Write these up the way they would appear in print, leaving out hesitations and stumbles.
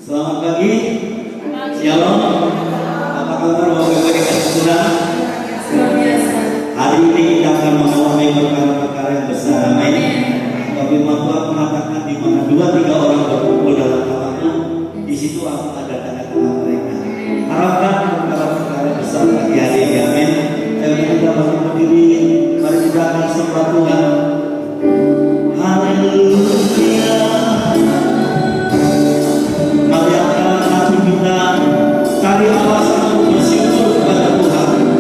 Selamat pagi. Shalom. Apa kabar Bapak Ibu dikasih Tuhan? Luar biasa. Hari ini kita akan mengalami perkara-perkara yang besar. Amin. Firman Tuhan mengatakan di mana 2-3 orang berkumpul dalam namaku, di situ aku ada tengah-tengah mereka. Harapkan perkara-perkara besar pagi hari ini. Amin. Ayo kita bangun berdiri. Mari kita akan sembah Tuhan. Haleluya. Mari angkat hati kita, cari alasan untuk bersyukur kepada Tuhan.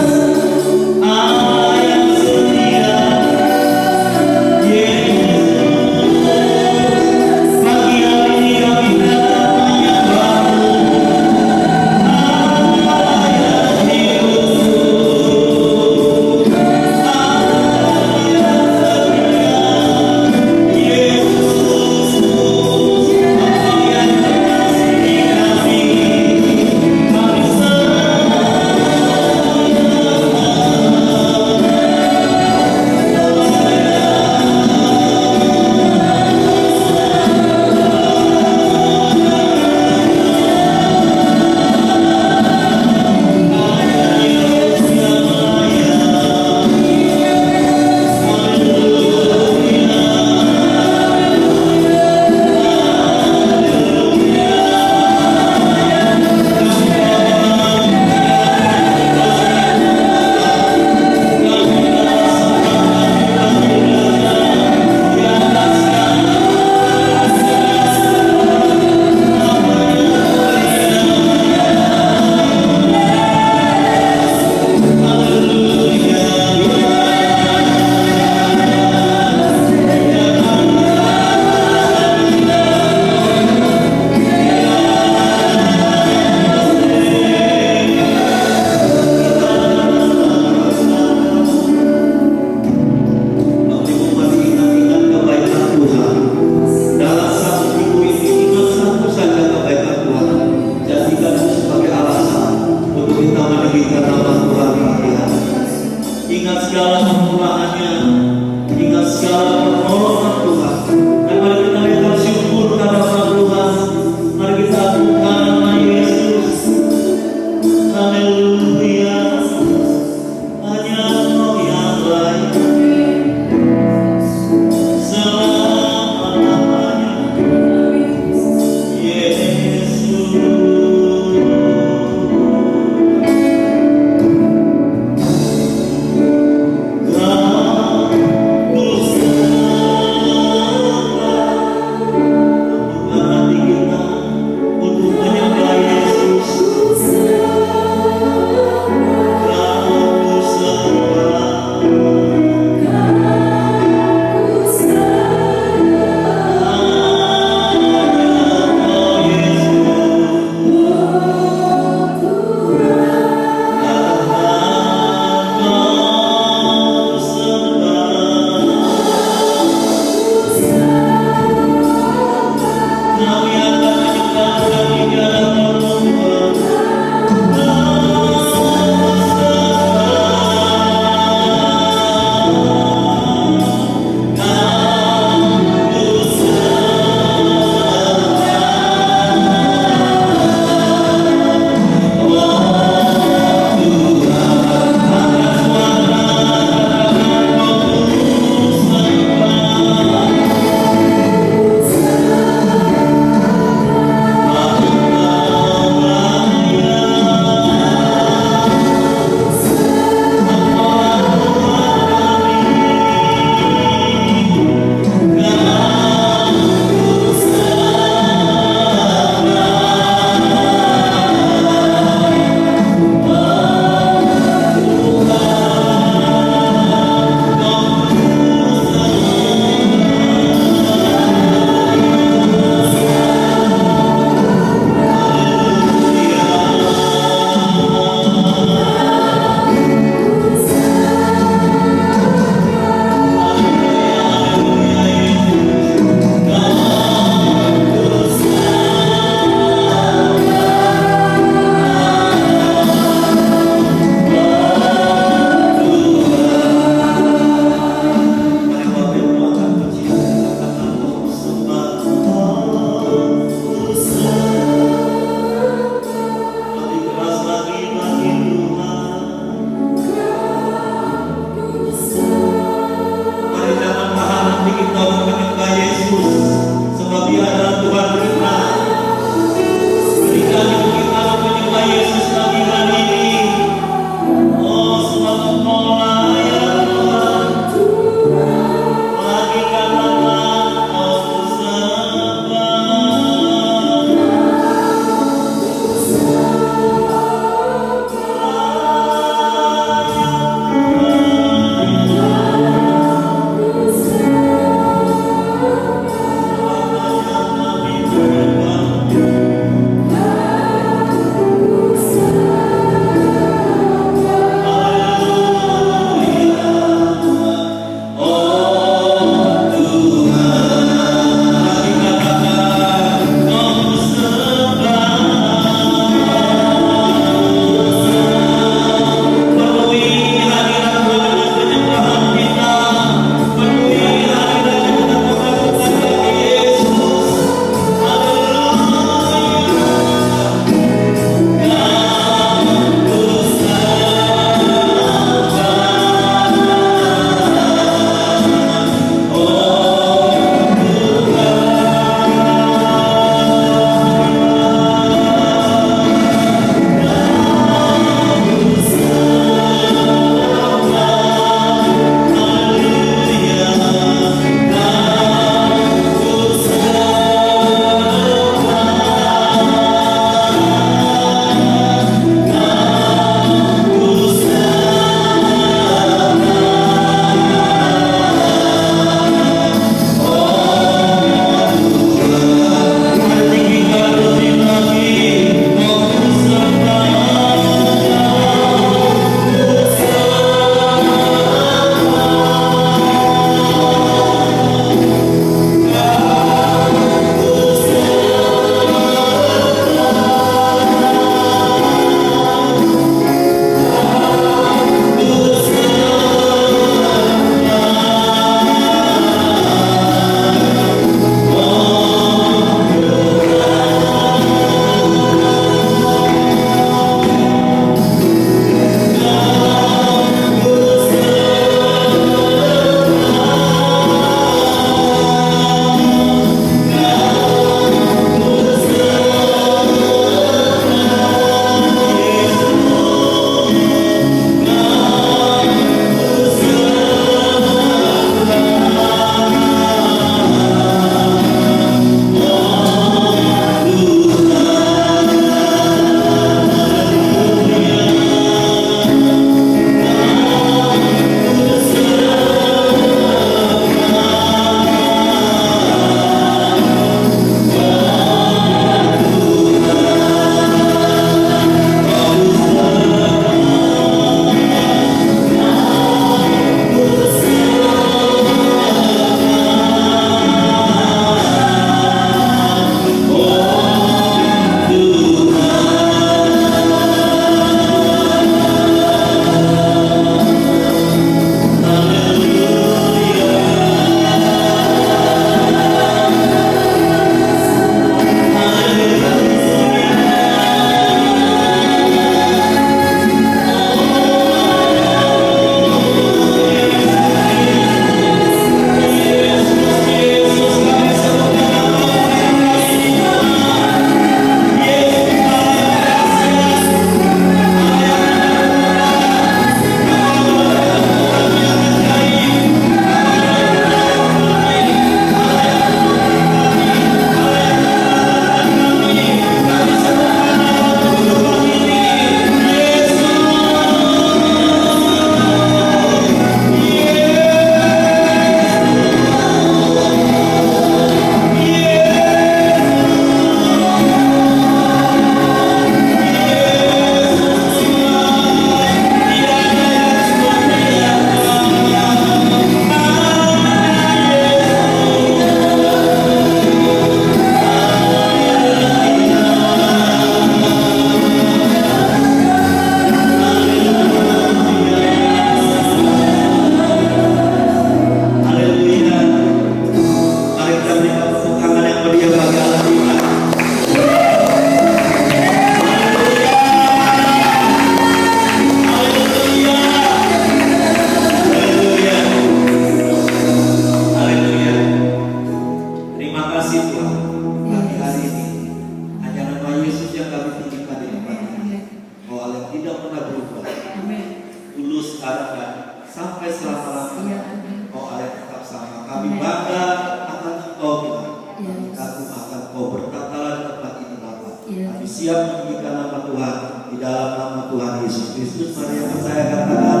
siap meninggikan nama Tuhan di dalam nama Tuhan Yesus Kristus. Mari yang percaya katakan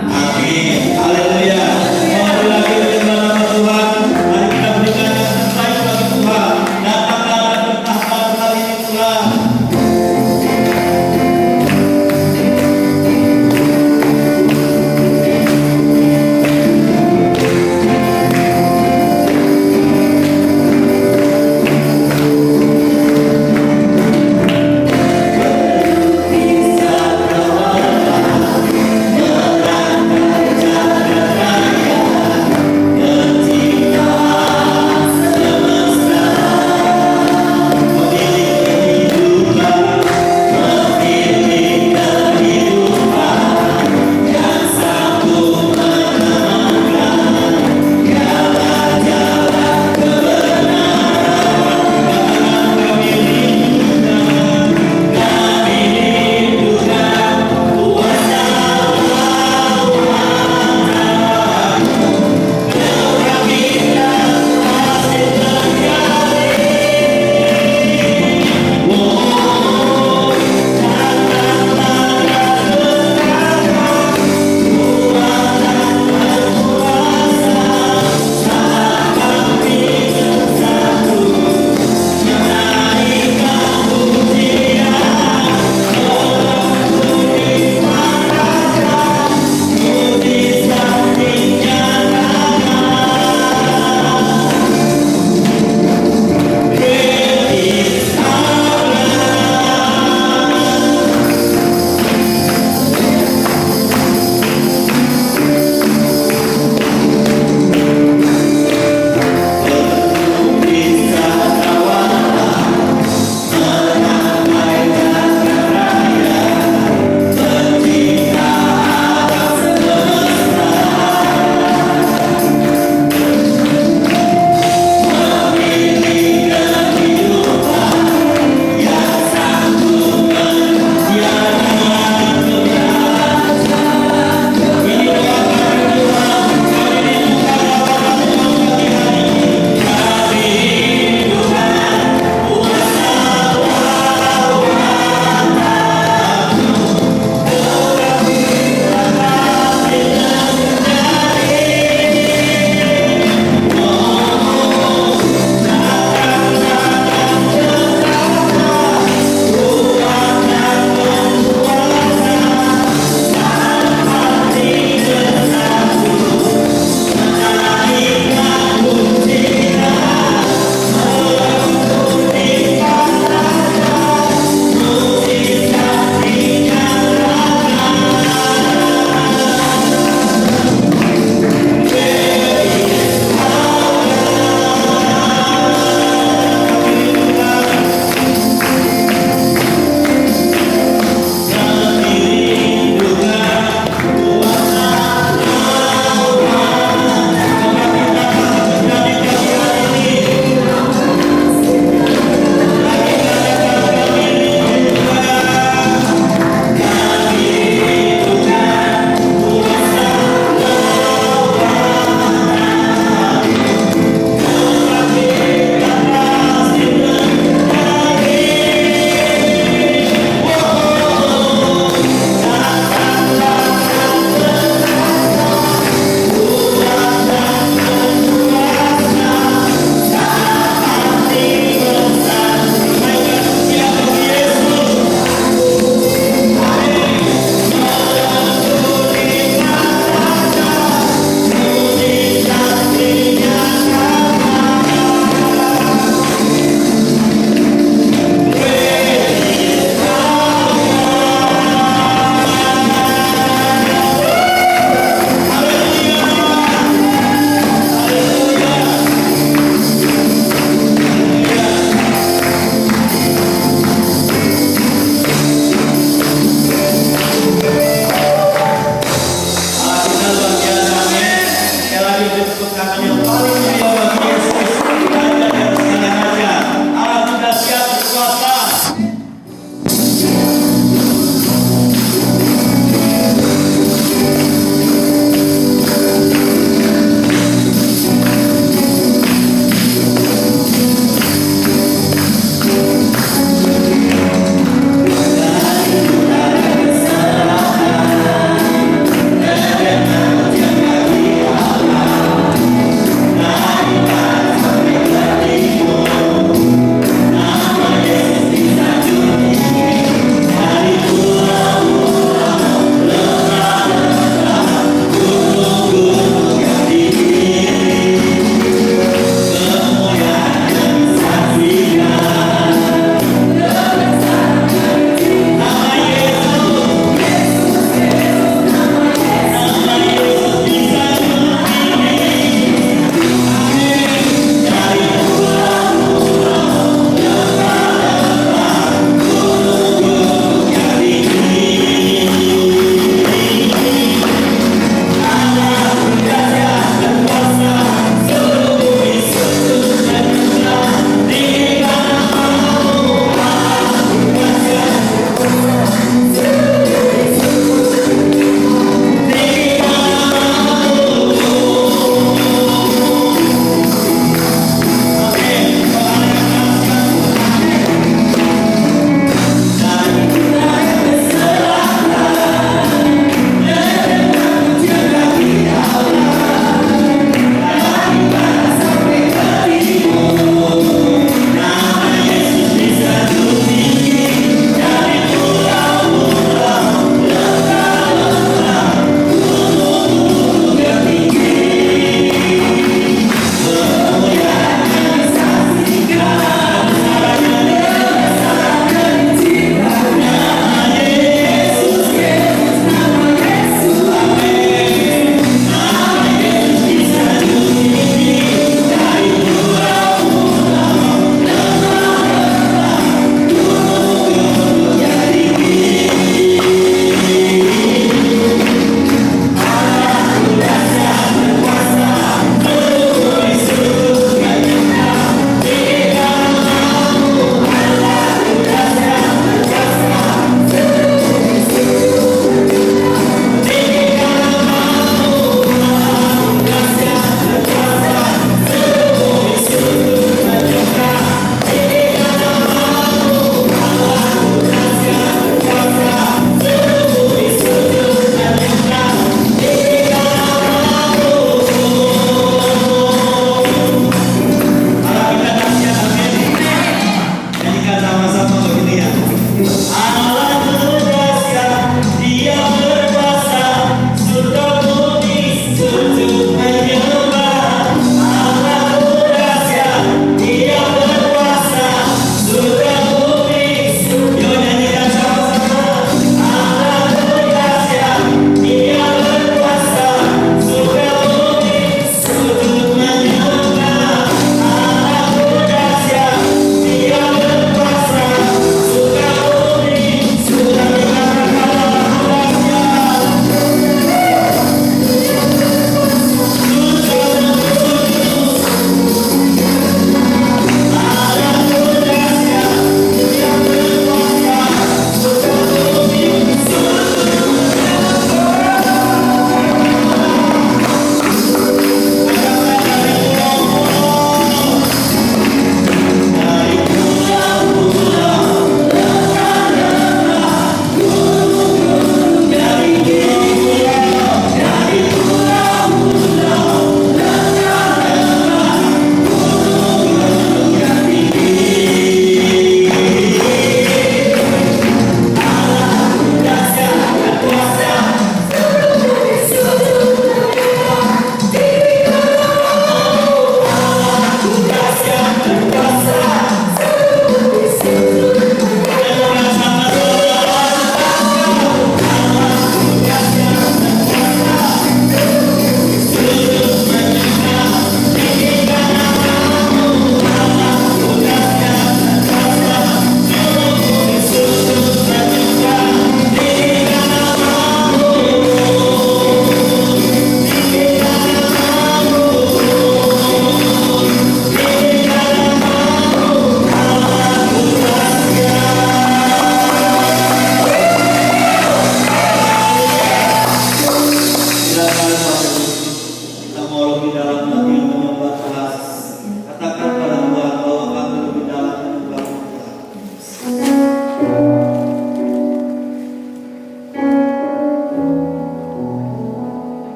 amin. Haleluya. Mari lagi menyembah nama Tuhan. Mari kita berikan yang terbaik bagi Tuhan. Datanglah dan bertahta kali ini Tuhan. Bisa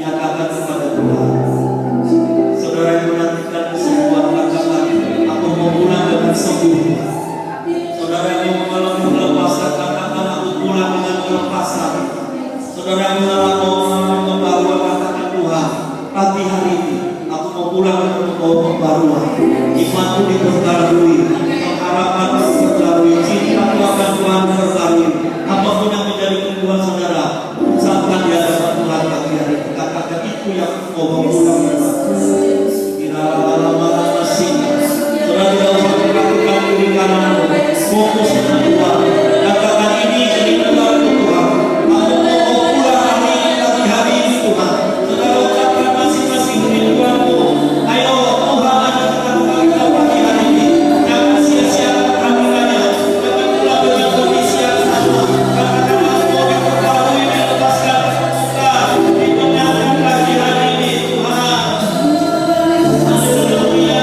nyatakan kepada Tuhan. Saudara yang menantikan kesembuhan, katakan, aku mau pulang dengan sembuh. Saudara yang mau mengalami kelepasan, katakan, aku pulang dengan kelepasan. Saudara yang mau mengalami pembaruan, katakan, Tuhan, pagi hari ini aku mau pulang dengan pembaruan. Imanku diperbarui, pengharapanku diperbarui, cintaku akan Tuhan diperbarui. Apapun yang menjadi kebutuhan saudara, usahakan di hadapan Tuhan pagi hari ini. Katakan, itu yang mau pulang. Saudara tidak usah melakukan diri kanan, fokus dengan Tuhan. Katakan, ini jadi Tuhan Tuhan. Aku mau pulang hari ini Tuhan. Saudara ucapkan masing-masing diri Tuhanmu. Ayo Tuhan, ada kata-kata kita pagi hari ini. Jangan sia-siakan kehadirannya. Jangan pulang dengan kondisi yang sama. Katakan, aku mau diperbarui, dilepaskan, dibuka, dibenarkan pagi hari ini Tuhan. Haleluya.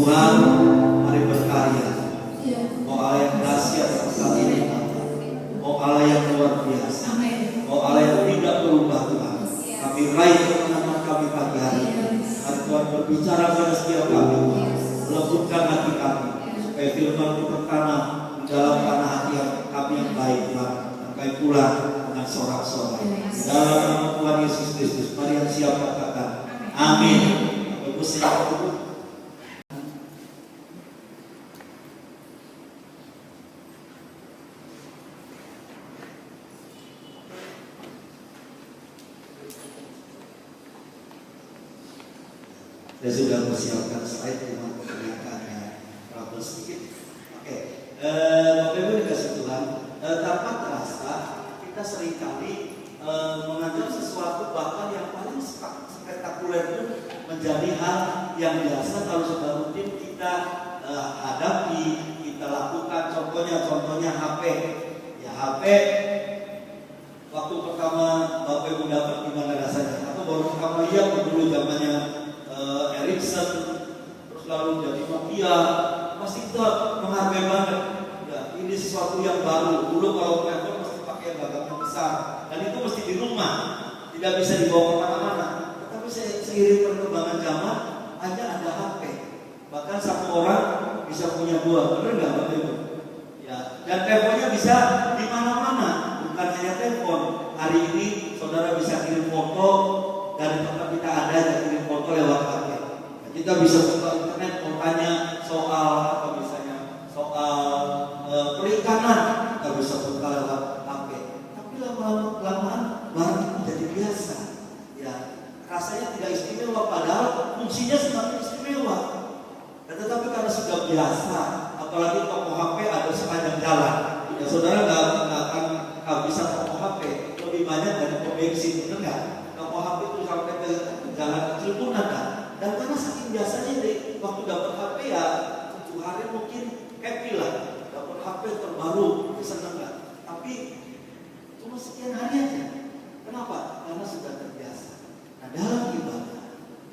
Tuhan, mari berkarya. Oh Allah yang dahsyat saat ini, oh Allah yang luar biasa, oh Allah yang tidak berubah Tuhan. Kami raih kemenangan kami pagi hari ini. Mari Tuhan berbicara pada setiap kami, lembutkan hati kami, supaya firman itu tertanam di dalam tanah hati kami yang baik Tuhan. Kami pulang dengan sorak-sorai. Dalam nama Tuhan Yesus Kristus, mari yang siap katakan, amin. Ibu siap. Saya sudah mempersiapkan slide, cuma pernyataannya trouble sedikit. Oke, Bapak Ibu dikasih Tuhan, tanpa terasa kita seringkali menganggap sesuatu bahkan yang paling spektakuler itu menjadi hal yang biasa kalau sudah rutin kita hadapi, kita lakukan. Contohnya HP. Ya HP, waktu pertama Bapak Ibu dapat gimana rasanya? Atau baru pertama lihat dulu zamannya Ericsson, terus lalu jadi Nokia, pasti kita menghargai banget. Ya, ini sesuatu yang baru. Dulu kalau telepon mesti pakai yang gagangnya besar, dan itu mesti di rumah, tidak bisa dibawa kemana-mana. Tetapi seiring perkembangan zaman, aja ada HP. Bahkan satu orang bisa punya dua, benar nggak Bapak Ibu? Ya, dan teleponnya bisa di mana-mana, bukan hanya telepon. Hari ini saudara bisa kirim foto dari tempat kita ada, dan kirim foto lewat HP. Kita bisa buka internet, mau tanya soal apa misalnya, soal perikanan, kita bisa buka lewat HP. Tapi lama-lamaan barang itu jadi biasa. Ya, rasanya tidak istimewa, padahal fungsinya semakin istimewa. Tetapi karena sudah biasa, apalagi toko HP ada sepanjang jalan. Ya, saudara nggak akan bisa toko HP lebih banyak dari toko bensin, benar nggak? Toko HP itu sampai ke jalan kecil pun ada. Dan karena saking biasanya deh, waktu dapat HP ya 7 hari mungkin happy lah, dapat HP terbaru, senang lah. Tapi cuma sekian hari aja. Kenapa? Karena sudah terbiasa. Nah, dalam ibadah,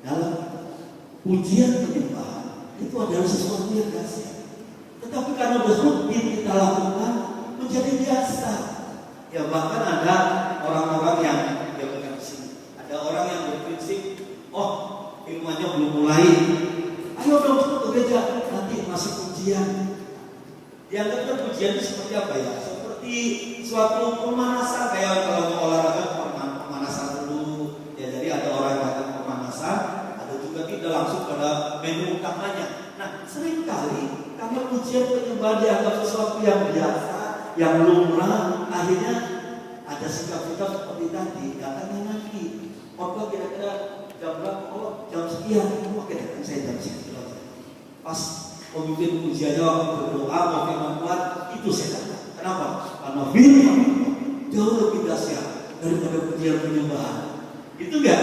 dalam ujian penyembahan itu adalah sesuatu yang dahsyat. Tetapi karena udah rutin kita lakukan, menjadi biasa. Ya bahkan ada orang-orang yang bukan di sini. Ada orang yang berprinsip, oh firmannya belum mulai, ayo dong ke gereja, nanti masih ujian. Dianggapnya ujian itu seperti apa ya? Seperti suatu pemanasan, kayak kalau mau olahraga pemanasan dulu. Ya jadi ada orang yang datang pemanasan, ada juga tidak langsung pada menu utamanya. Nah seringkali karena ujian penyembahan dianggap sesuatu yang biasa, yang lumrah, akhirnya ada sikap-sikap seperti tadi, datangnya nanti. Waktu kira-kira jam berapa? Oh, jam sekian. Oke, datang saya jam sekian. Pas pemimpin ujiannya waktu berdoa mau firman Tuhan, itu saya datang. Kenapa? Karena firman jauh lebih dahsyat daripada ujian penyembahan. Itu enggak?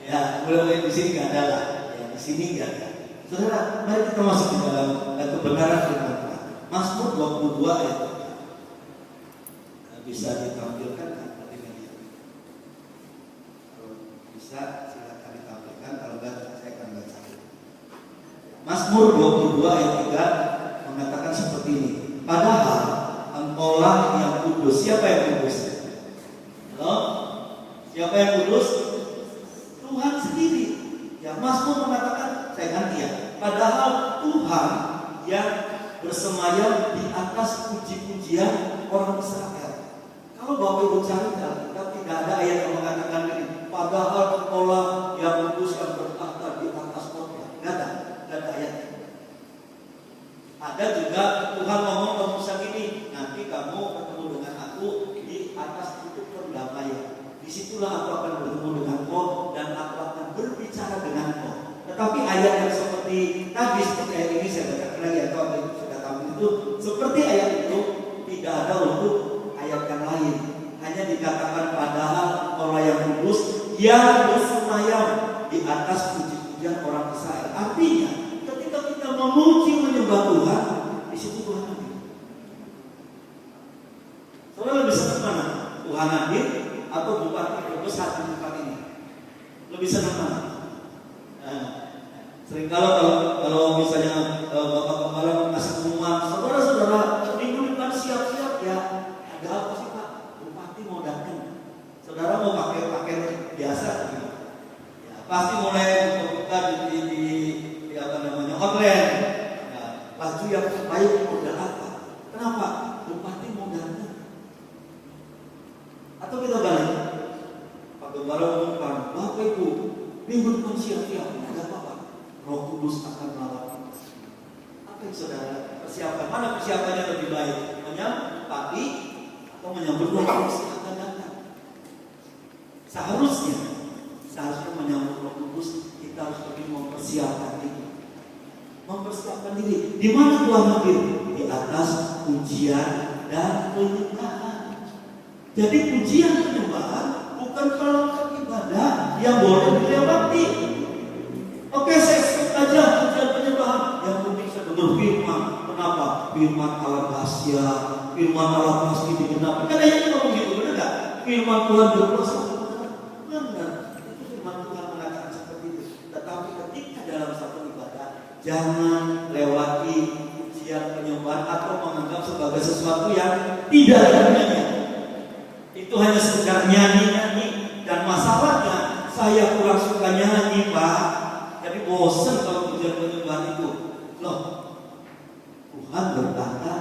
Ya, mulai di sini enggak ada lah. Ya, di sini enggak ada. Saudara, mari kita masuk di dalam kebenaran firman Tuhan. Mazmur 22 ayat 3. Bisa ditampilkan kan tadi media? Kalau bisa silakan ditampilkan, kalau enggak saya akan baca. Mazmur 22 ayat 3 mengatakan seperti ini. Padahal Engkaulah yang kudus. Siapa yang kudus? Halo? Siapa yang kudus? Tuhan sendiri. Ya, Mazmur mengatakan, saya ganti ya. Padahal Tuhan yang bersemayam di atas puji-pujian orang Israel. Kalau Bapak Ibu cari Alkitab, tidak ada ayat yang mengatakan ini. Padahal Engkaulah yang kudus yang bertahta di atas kota. Tidak ada ayatnya. Ada juga Tuhan ngomong ke Musa gini, nanti kamu ketemu dengan aku di atas bukit perdamaian. Disitulah aku akan bertemu dengan kau dan aku akan berbicara dengan kau. Tetapi ayat yang seperti tadi, seperti ayat ini saya bacakan lagi atau apa yang sudah tampil itu, seperti ayat itu tidak ada untuk ayat yang lain. Hanya dikatakan padahal orang yang kudus yang bersemayam di atas puji-pujian orang Israel. Artinya ketika kita memuji menyembah Tuhan, di situ Tuhan hadir. Soalnya lebih senang mana? Tuhan hadir atau bupati Brebes hadir di tempat ini? Lebih senang mana? Sering kalau misalnya Bapak Kepala mengasih pengumuman, saudara-saudara minggu depan siap-siap ya. Ada apa sih Pak? Bupati mau datang. Saudara mau pakai pakaian biasa gitu. Ya, pasti mulai buka di apa namanya online. Ya, baju yang baik modal apa? Kenapa? Bupati mau datang. Atau kita balik. Pak Gembala mengumumkan, Bapak Ibu minggu depan siap-siap. Ada apa Pak? Roh Kudus akan melawat kita. Apa yang saudara persiapkan? Mana persiapannya lebih baik? Menyambut atau menyambut Roh Kudus yang akan datang? Seharusnya menyambut Roh Kudus kita harus pergi mempersiapkan diri. Di mana Tuhan hadir? Di atas pujian dan penyembahan. Jadi pujian penyembahan bukan perangkat ibadah yang boleh dilewati. Oke, saya skip aja pujian penyembahan. Yang penting saya dengar firman. Kenapa? Firman Allah Pasya, firman Allah pasti digenapi. Kan ayatnya ngomong gitu, benar nggak? Firman Tuhan berkuasa. Benar. Itu firman Tuhan mengatakan seperti itu. Tetapi ketika dalam satu ibadah, jangan lewati pujian penyembahan atau menganggap sebagai sesuatu yang tidak ada gunanya. Itu hanya sekedar nyanyi-nyanyi. Dan masalahnya saya kurang suka nyanyi Pak. Jadi bosan kalau pujian penyembahan itu. Loh, Tuhan bertahta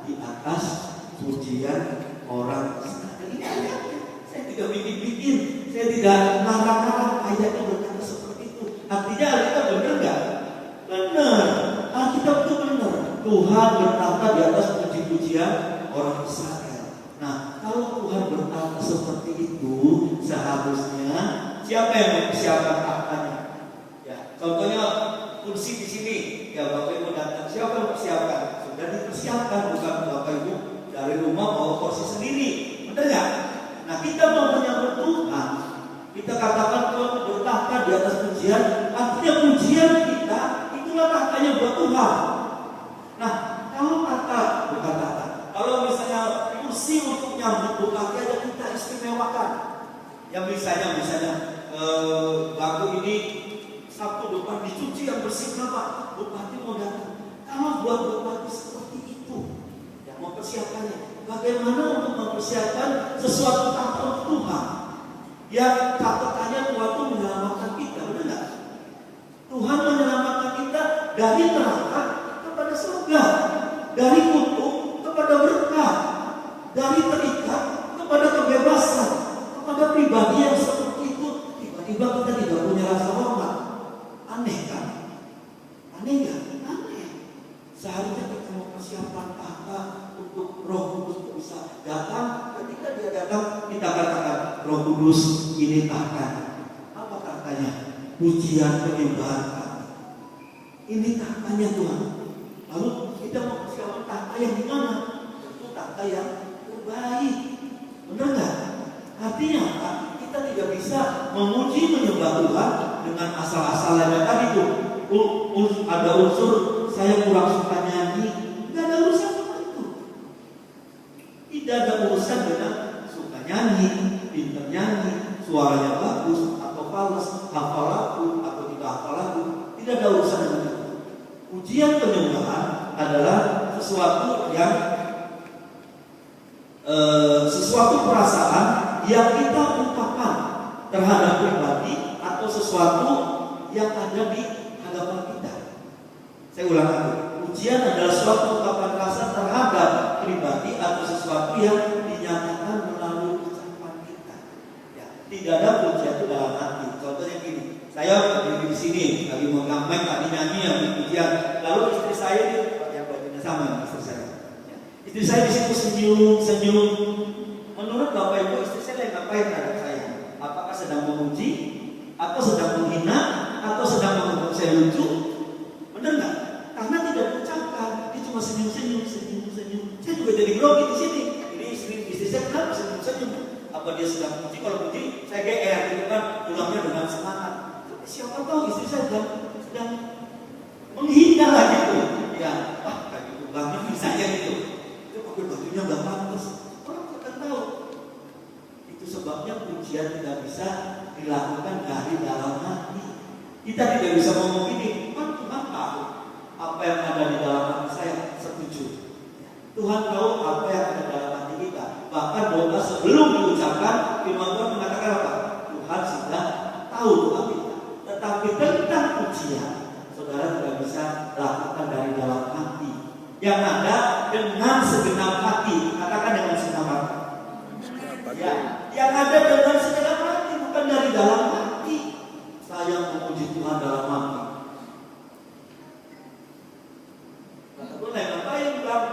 di atas pujian orang Israel. Ini ayatnya. Saya tidak bikin-bikin, saya tidak ngarang-ngarang. Ayatnya berkata seperti itu. Artinya Alkitab benar nggak? Benar. Alkitab itu benar. Tuhan bertahta di atas puji-pujian orang Israel. Nah, kalau Tuhan bertahta seperti itu, seharusnya siapa yang mempersiapkan tahtanya? Contohnya kursi di sini, ya Bapak Ibu datang, siapa yang mempersiapkan? Sudah dipersiapkan, bukan Bapak Ibu dari rumah bawa kursi sendiri, benar nggak? Nah, kita mau menyambut Tuhan, kita katakan Tuhan bertahta di atas pujian, artinya pujian kita itulah tahtanya buat Tuhan. Nah, kalau kalau misalnya kursi untuk nyambut bupati aja kita istimewakan, yang misalnya lagu ini Sabtu depan dicuci yang bersih, kenapa? Bupati mau datang. Kalau buat bupati seperti itu, ya mempersiapkannya. Bagaimana untuk mempersiapkan sesuatu tahta untuk Tuhan? Yang katanya Tuhan itu menyelamatkan kita, benar nggak? Tuhan menyelamatkan kita dari neraka kepada surga, dari kutuk kepada berkah, dari terikat kepada kebebasan, kepada pribadi yang seperti itu. Tiba-tiba kita tidak punya rasa hormat. Aneh kan? Aneh nggak? Aneh. Seharusnya kita mempersiapkan tahta untuk Roh Kudus bisa datang. Ketika dia datang, kita katakan Roh Kudus ini tahta. Apa tahtanya? Pujian penyembahan kami. Ini tahtanya Tuhan. Lalu kita mempersiapkan tahta yang di mana? Tentu tahta yang terbaik. Benar nggak? Artinya kita tidak bisa memuji menyembah Tuhan dengan asal-asalannya tadi tuh. ada unsur saya kurang suka nyanyi, nggak ada urusan sama itu. Tidak ada urusan dengan suka nyanyi, pintar nyanyi, suaranya bagus atau fals, hafal lagu atau tidak hafal lagu, tidak ada urusan dengan itu. Ujian penyembahan adalah sesuatu perasaan yang kita ungkapkan terhadap pribadi atau sesuatu yang ada di hadapan kita. Saya ulang lagi. Ujian adalah suatu ungkapan rasa terhadap pribadi atau sesuatu yang dinyatakan melalui ucapan kita. Ya, tidak ada ujian itu dalam hati. Contohnya gini, saya berdiri di sini lagi mau ngamen, lagi nyanyi yang ujian. Lalu istri saya yang bajunya sama istri saya. Ya. Istri saya di situ senyum. Menurut Bapak Ibu, istri saya yang ngapain terhadap saya? Apakah sedang memuji, atau sedang menghina, atau sedang menganggap saya lucu? Benar nggak? Karena tidak diucapkan, dia cuma senyum. Saya juga jadi grogi di sini. Ini istri saya kenapa senyum? Apa dia sedang memuji? Kalau memuji, saya GR gitu kan, pulangnya dengan semangat. Tapi siapa tahu istri saya sedang menghina lah gitu. Ya, kayak gitu banget saya gitu. Itu pakai bajunya nggak pantas. Orang akan tahu. Itu sebabnya pujian tidak bisa dilakukan dari dalam hati. Kita tidak bisa ngomong ini, Tuhan tahu apa yang ada di dalam hati saya. Setuju. Tuhan tahu apa yang ada dalam hati kita. Bahkan doa sebelum diucapkan, firman Tuhan mengatakan apa? Tuhan sudah tahu doa kita. Tetapi tentang pujian, saudara tidak bisa lakukan dari dalam hati. Yang ada dengan segenap hati. Katakan dengan segenap hati. Ya, yang ada dengan segenap hati, bukan dari dalam hati. Saya memuji Tuhan dalam hati. Lalu ngapain bilang,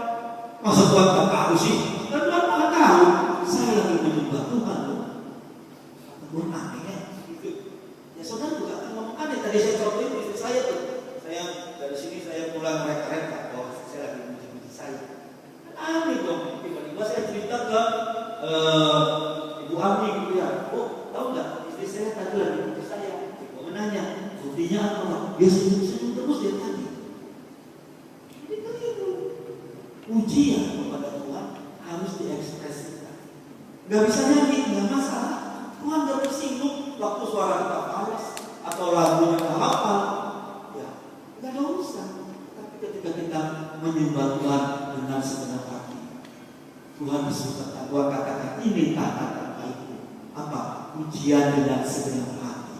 masa Tuhan tak tahu sih? Dan Tuhan tak tahu. Saya lagi menyembah Tuhan. Tuhan aneh ya. Ya saudara juga akan ngomong aneh. Tadi saya contohin istri saya tuh. Saya dari sini saya pulang mereka bahwa saya lagi memuji saya. Aneh dong. Tiba-tiba saya cerita ke Ibu Ami gitu ya. Oh, tahu nggak? Istri saya tadi lagi memuji saya. Ibu menanya, buktinya apa? Dia senyum terus dia tadi. Jadi kan itu ujian kepada Tuhan harus diekspresikan. Gak bisa nyanyi, nggak masalah. Tuhan gak tersinggung waktu suara kita fals atau lagunya nggak hafal. Ya, nggak ada urusan. Tapi ketika kita menyembah Tuhan dengan segenap hati, Tuhan bersuka. Tuhan katakan ini kata terbaikku. Apa? Ujian dengan segenap hati.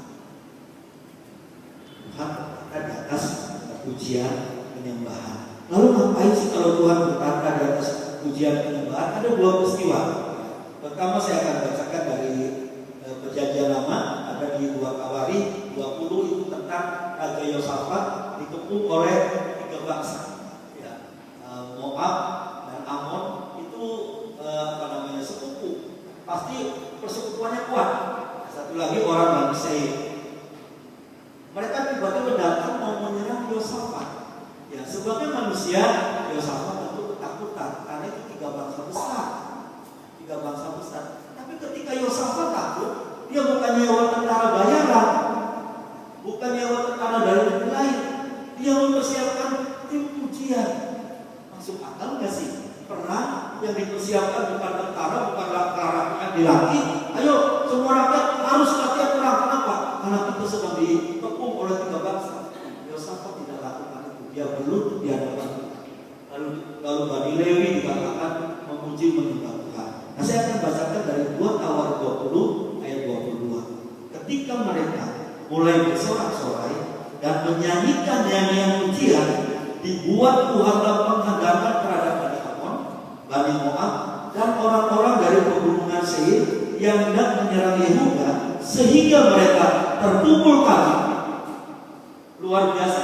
Tuhan berkata di atas ujian penyembahan. Lalu ngapain sih kalau Tuhan berkata di atas ujian penyembahan? Ada dua peristiwa. Pertama saya akan bacakan dari Perjanjian Lama, ada di 2 Kawari 20 itu tentang Raja Yosafat dikepung oleh 3 bangsa. Ya, Moab dan Amon itu sepupu. Pasti persekutuannya kuat. Satu lagi orang Bani Seir. Mereka tiba-tiba datang mau menyerang Yosafat. Ya, sebagai manusia Yosafat tentu ketakutan karena itu 3 bangsa besar. Tapi ketika Yosafat takut, dia bukan nyewa tentara bayaran, bukan nyewa tentara dari negeri lain. Dia mempersiapkan tim ujian. Masuk akal nggak sih? Perang yang dipersiapkan bukan tentara, bukan latihan dilatih. Ayo, semua rakyat harus latihan perang. Kenapa? Karena kita sedang dikepung oleh 3 bangsa. Yosafat tidak lakukan itu. Dia berlutut di hadapan Tuhan. Lalu Bani Lewi dikatakan memuji menyembah Tuhan. Nah, saya akan bacakan dari 2 Kawari 20 ayat 22. Ketika mereka mulai bersorak-sorai dan menyanyikan nyanyian pujian, dibuat Tuhanlah penghadangan terhadap Bani Amon, Bani Moab, dan orang-orang dari pegunungan Seir yang hendak menyerang Yehuda, sehingga mereka terkumpul kabur. Luar biasa.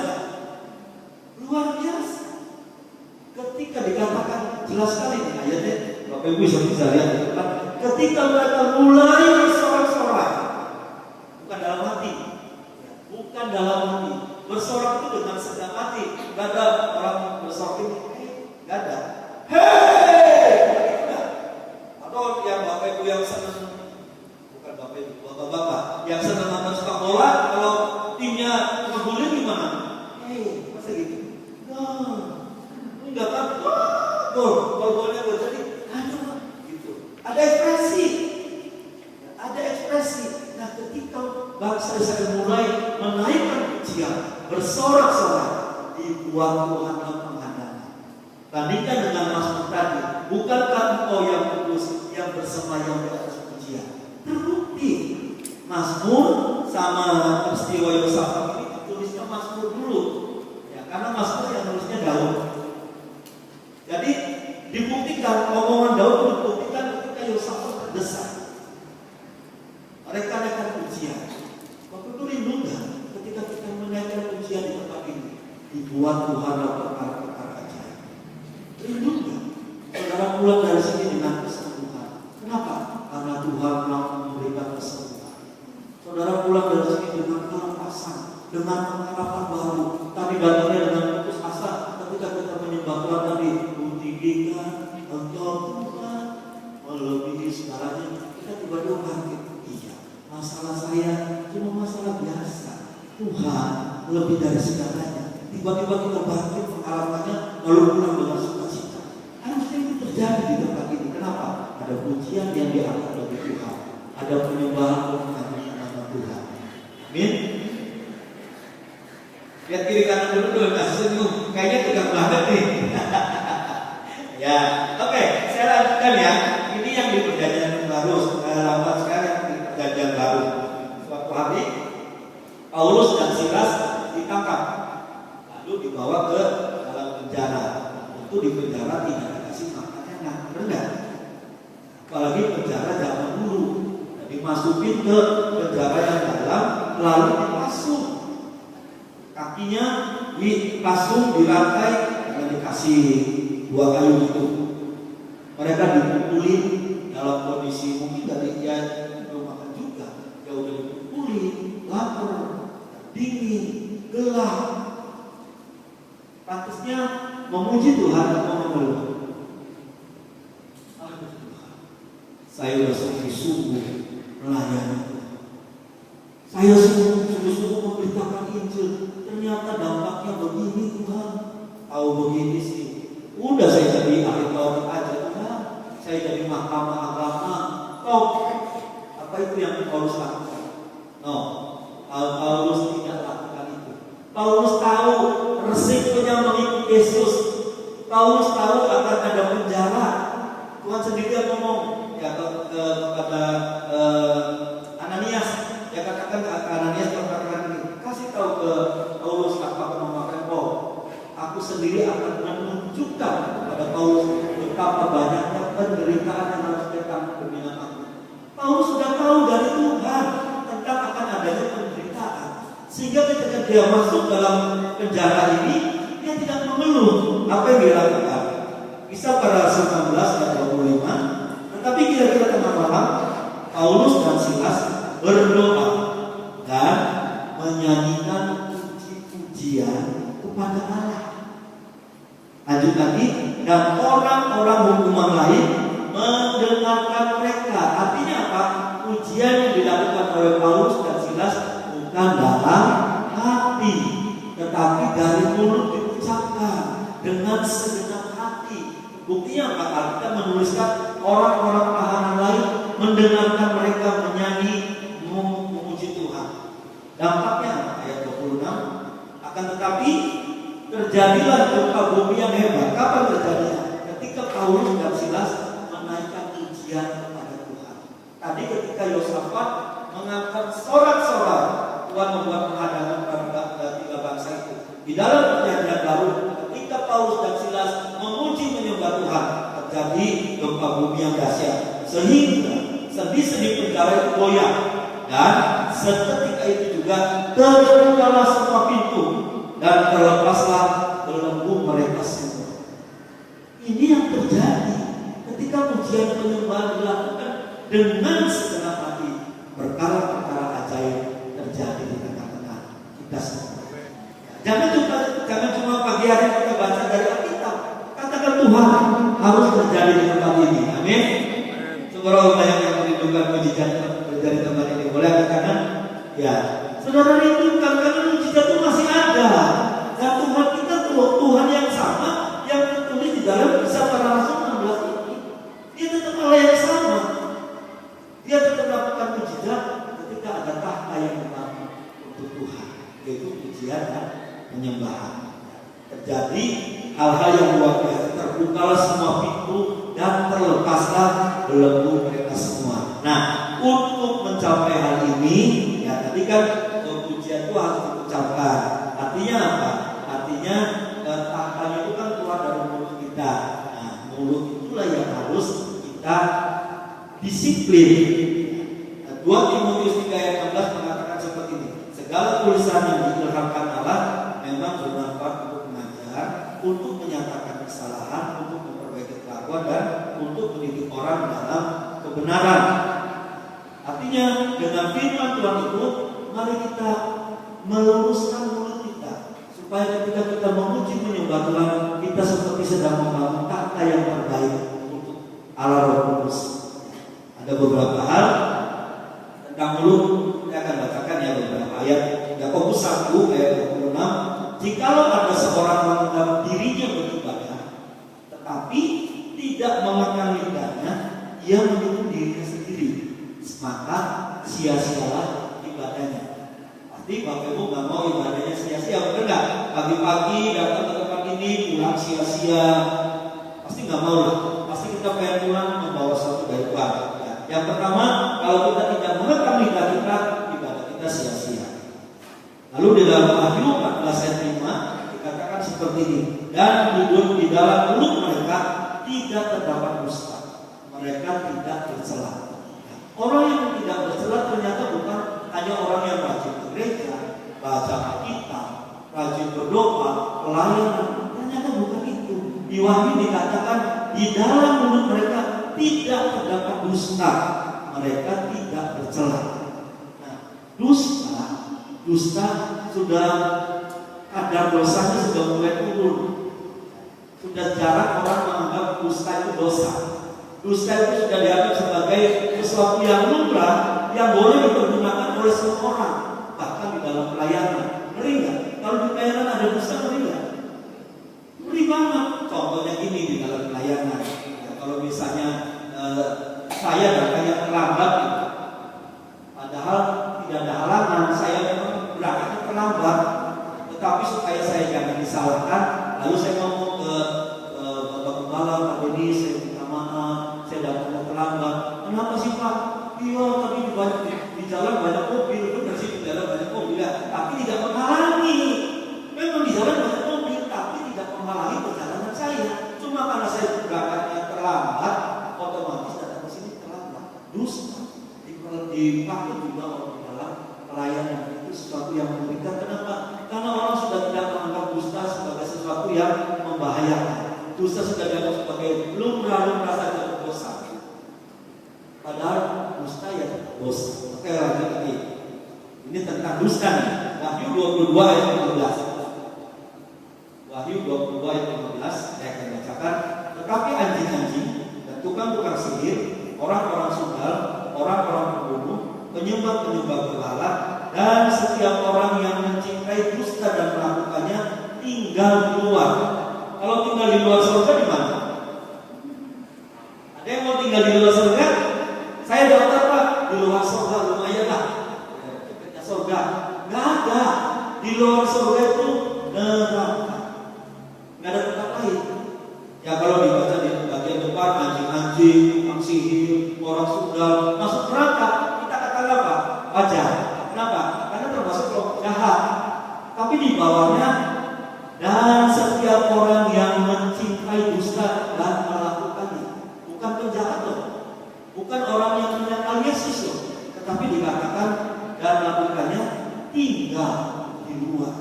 Luar biasa. Ketika dikatakan jelas sekali nih ayatnya, Bapak Ibu bisa lihat itu kan. Ketika mereka mulai bersorak-sorai, bukan dalam hati, bersorak itu dengan segenap hati. Gak ada orang bersorak ini, gak ada. Hei, atau yang Bapak Ibu yang senang, bukan Bapak Ibu, bapak-bapak yang senang nonton sepak bola, kalau timnya ngegolin gimana? Gol-golnya jadi aduh gitu. Ada ekspresi. Ada ekspresi. Nah, ketika bangsa Israel mulai menaikkan pujian, bersorak-sorak, dibuat Tuhan dalam penghadangan. Bandingkan dengan Mazmur tadi, bukankah engkau yang kudus yang bersemayam di atas pujian? Terbukti Mazmur sama peristiwa Yosafat ini ditulisnya Mazmur dulu, ya, karena Mazmur yang nulisnya Daud. Jadi dibuktikan omongan Daud dibuktikan ketika Yosafat terdesak. Mereka naikkan pujian. Waktu itu rindu nggak ketika kita menaikkan pujian di tempat ini? Dibuat Tuhan dalam perkara-perkara ajaib. Rindu nggak? Saudara pulang dari sini dengan kesembuhan. Kenapa? Karena Tuhan mau memberikan kesembuhan. Saudara pulang dari sini dengan kelepasan, dengan pengharapan baru. Tadi datangnya dengan putus asa ketika kita menyembah Tuhan tadi. Tinggikan engkau Tuhan melebihi segalanya. Kita tiba-tiba bangkit. Iya, masalah saya cuma masalah biasa. Tuhan lebih dari segalanya. Tiba-tiba kita bangkit pengalamannya lalu pulang dengan sukacita. Harusnya itu terjadi di tempat ini. Kenapa? Ada pujian yang diangkat bagi Tuhan. Ada penyembahan mengagung nama Tuhan. Amin. Lihat kiri kanan dulu kasih senyum. Kayaknya tegang banget nih. Ya, oke, saya lanjutkan ya. Ini yang di perjanjian baru, lama sekali di perjanjian baru. Suatu hari Paulus dan Silas ditangkap, lalu dibawa ke dalam penjara. Itu di penjara tidak dikasih makan enak, rendah. Apalagi penjara zaman dulu, dimasukin ke penjara yang dalam, lalu dipasung. Kakinya dipasung di lantai dan dikasih dua kayu itu. Mereka dipukulin dalam kondisi mungkin dari dia belum makan juga. Dia udah dipukulin, lapar, dingin, gelap. Pantasnya memuji Tuhan atau mengeluh. Aduh Tuhan, saya sudah sungguh-sungguh melayani Tuhan. Saya sungguh-sungguh memberitakan Injil. Ternyata dampaknya begini Tuhan. Tahu begini sih. Udah saya jadi ahli Taurat aja Tuhan. Saya jadi mahkamah agama. Apa itu yang Paulus lakukan? No, Paulus tidak lakukan itu. Paulus tahu resikonya mengikut Yesus. Paulus tahu akan ada penjara. Tuhan sendiri yang ngomong ya kepada Ananias. Ya katakan ke Ananias kasih tahu ke Paulus apa kemampuan Paul. Aku sendiri akan menunjukkan kepada Paulus betapa banyaknya penderitaan yang harus ditanggung demi nama-Ku. Paulus sudah tahu dari Tuhan tentang akan adanya penderitaan, sehingga ketika dia masuk dalam penjara ini, dia tidak mengeluh. Apa yang dia lakukan? Kisah para Rasul 16 dan 25. Tetapi kira-kira tengah malam, Paulus dan Silas berdoa dan menyanyikan puji-pujian kepada Allah. Lanjut lagi, dan orang-orang hukuman lain mendengarkan mereka. Artinya apa? Pujian yang dilakukan oleh Paulus dan Silas bukan dalam hati, tetapi dari mulut diucapkan dengan segenap hati. Buktinya apa? Kita menuliskan orang-orang tahanan lain mendengarkan mereka menyanyi memuji Tuhan. Dampaknya ayat 26. Akan tetapi terjadilah gempa bumi yang hebat. Kapan terjadinya? Ketika Paulus dan Silas menaikkan pujian kepada Tuhan. Tadi ketika Yosafat mengangkat sorak-sorak, Tuhan membuat penghadangan pada tiga bangsa itu. Di dalam perjanjian baru, ketika Paulus dan Silas memuji menyembah Tuhan, terjadi gempa bumi yang dahsyat, sehingga sendi-sendi penjara itu goyah, dan seketika itu juga terbukalah semua pintu dan terlepaslah belenggu mereka semua. Ini yang terjadi ketika pujian penyembahan dilakukan dengan segenap hati. Perkara-perkara ajaib terjadi di tengah-tengah kita semua. Jangan cuma pagi hari kita baca dari Alkitab. Katakan Tuhan harus terjadi di tempat ini. Amin. Semoga banyak yang merindukan mujizat terjadi di tempat ini. Boleh katakan? Ya. Saudara rindukan karena mujizat itu masih ada. Dan Tuhan kita Tuhan yang sama yang tertulis di dalam Kisah para terjadi hal-hal yang luar biasa. Terbukalah semua pintu dan terlepaslah belenggu mereka semua. Nah, untuk mencapai hal ini, ya tadi kan pujian itu harus diucapkan. Artinya apa? Artinya tahtanya itu kan keluar dari mulut kita. Nah, mulut itulah yang harus kita disiplin. 2 Timotius 3 ayat 16 mengatakan seperti ini. Segala tulisan yang diilhamkan Allah memang bermanfaat untuk mengajar, untuk menyatakan kesalahan, untuk memperbaiki kelakuan, dan untuk mendidik orang dalam kebenaran. Artinya dengan firman Tuhan itu, mari kita meluruskan mulut kita, supaya ketika kita memuji menyembah Tuhan, kita seperti sedang membangun kata yang terbaik untuk Allah Roh Kudus. Ada beberapa hal tentang mulut, saya akan bacakan ya beberapa ayat. Yakobus 1 ayat 26. Jikalau ada seorang menganggap dirinya beribadah, tetapi tidak memakan lidahnya, ia menipu dirinya sendiri, maka sia-sialah ibadahnya. Pasti Bapak Ibu nggak mau ibadahnya sia-sia, benar nggak? Pagi-pagi datang ke tempat ini pulang sia-sia, pasti nggak mau lah. Pasti kita pengen pulang membawa sesuatu dari Tuhan. Yang pertama, kalau kita tidak mengekang lidah kita, ibadah kita sia-sia. Lalu di dalam Wahyu 14 ayat 5 dikatakan seperti ini. Dan di dalam mulut mereka tidak terdapat dusta, mereka tidak bercela. Orang yang tidak bercela ternyata bukan hanya orang yang rajin ke gereja, baca Alkitab, rajin berdoa, pelayanan. Ternyata bukan itu. Di Wahyu dikatakan di dalam mulut mereka tidak terdapat dusta, mereka tidak bercela. Nah, dusta sudah kadar dosanya sudah mulai turun. Sudah jarang orang menganggap dusta itu dosa. Dusta itu sudah dianggap sebagai sesuatu yang lumrah yang boleh dipergunakan oleh semua orang, bahkan di dalam pelayanan. Ngeri nggak? Kalau di pelayanan ada dusta, ngeri nggak? Ngeri banget. Contohnya gini di dalam pelayanan. Ya, kalau misalnya saya datang yang terlambat, padahal tidak ada halangan, saya memang berangkat terlambat, tetapi supaya saya jangan disalahkan, lalu saya ngomong ke Bapak Gembala, Pak Deni, saya minta maaf, saya datang terlambat. Kenapa sih Pak? Iya, tapi di jalan banyak mobil, benar sih di jalan banyak mobil, ya. Tapi tidak menghalangi. Memang di jalan banyak mobil, tapi tidak menghalangi perjalanan saya. Cuma karena saya berangkatnya terlambat, otomatis datang ke sini terlambat. Dusta dipakai juga orang dalam pelayanan, itu sesuatu yang merugikan. Kenapa? Karena orang sudah tidak menganggap dusta sebagai sesuatu yang membahayakan. Dusta sudah dianggap sebagai lumrah saja dosa. Padahal dusta ya dosa. Oke, lanjut lagi. Ini tentang dusta nih. Wahyu 22 ayat 15. Wahyu 22 ayat 15 saya akan bacakan. Tetapi anjing-anjing dan tukang-tukang sihir, orang-orang sundal, orang-orang pembunuh, penyembah-penyembah berhala, dan setiap orang yang mencintai dusta dan melakukannya tinggal di luar. Kalau tinggal di luar surga di mana? Ada yang mau tinggal di luar surga? Saya daftar Pak, di luar surga lumayan lah. Surga nggak ada. Di luar surga itu neraka. Nggak ada tempat lain. Ya kalau dibaca di bagian depan anjing-anjing, tukang sihir, orang sundal masuk neraka, kita katakan apa? Wajar. Kenapa? Karena termasuk kelompok jahat. Tapi di bawahnya dan setiap orang yang mencintai dusta dan melakukannya, bukan penjahat loh, bukan orang yang menyangkal Yesus loh, tetapi dikatakan dan melakukannya tinggal di luar.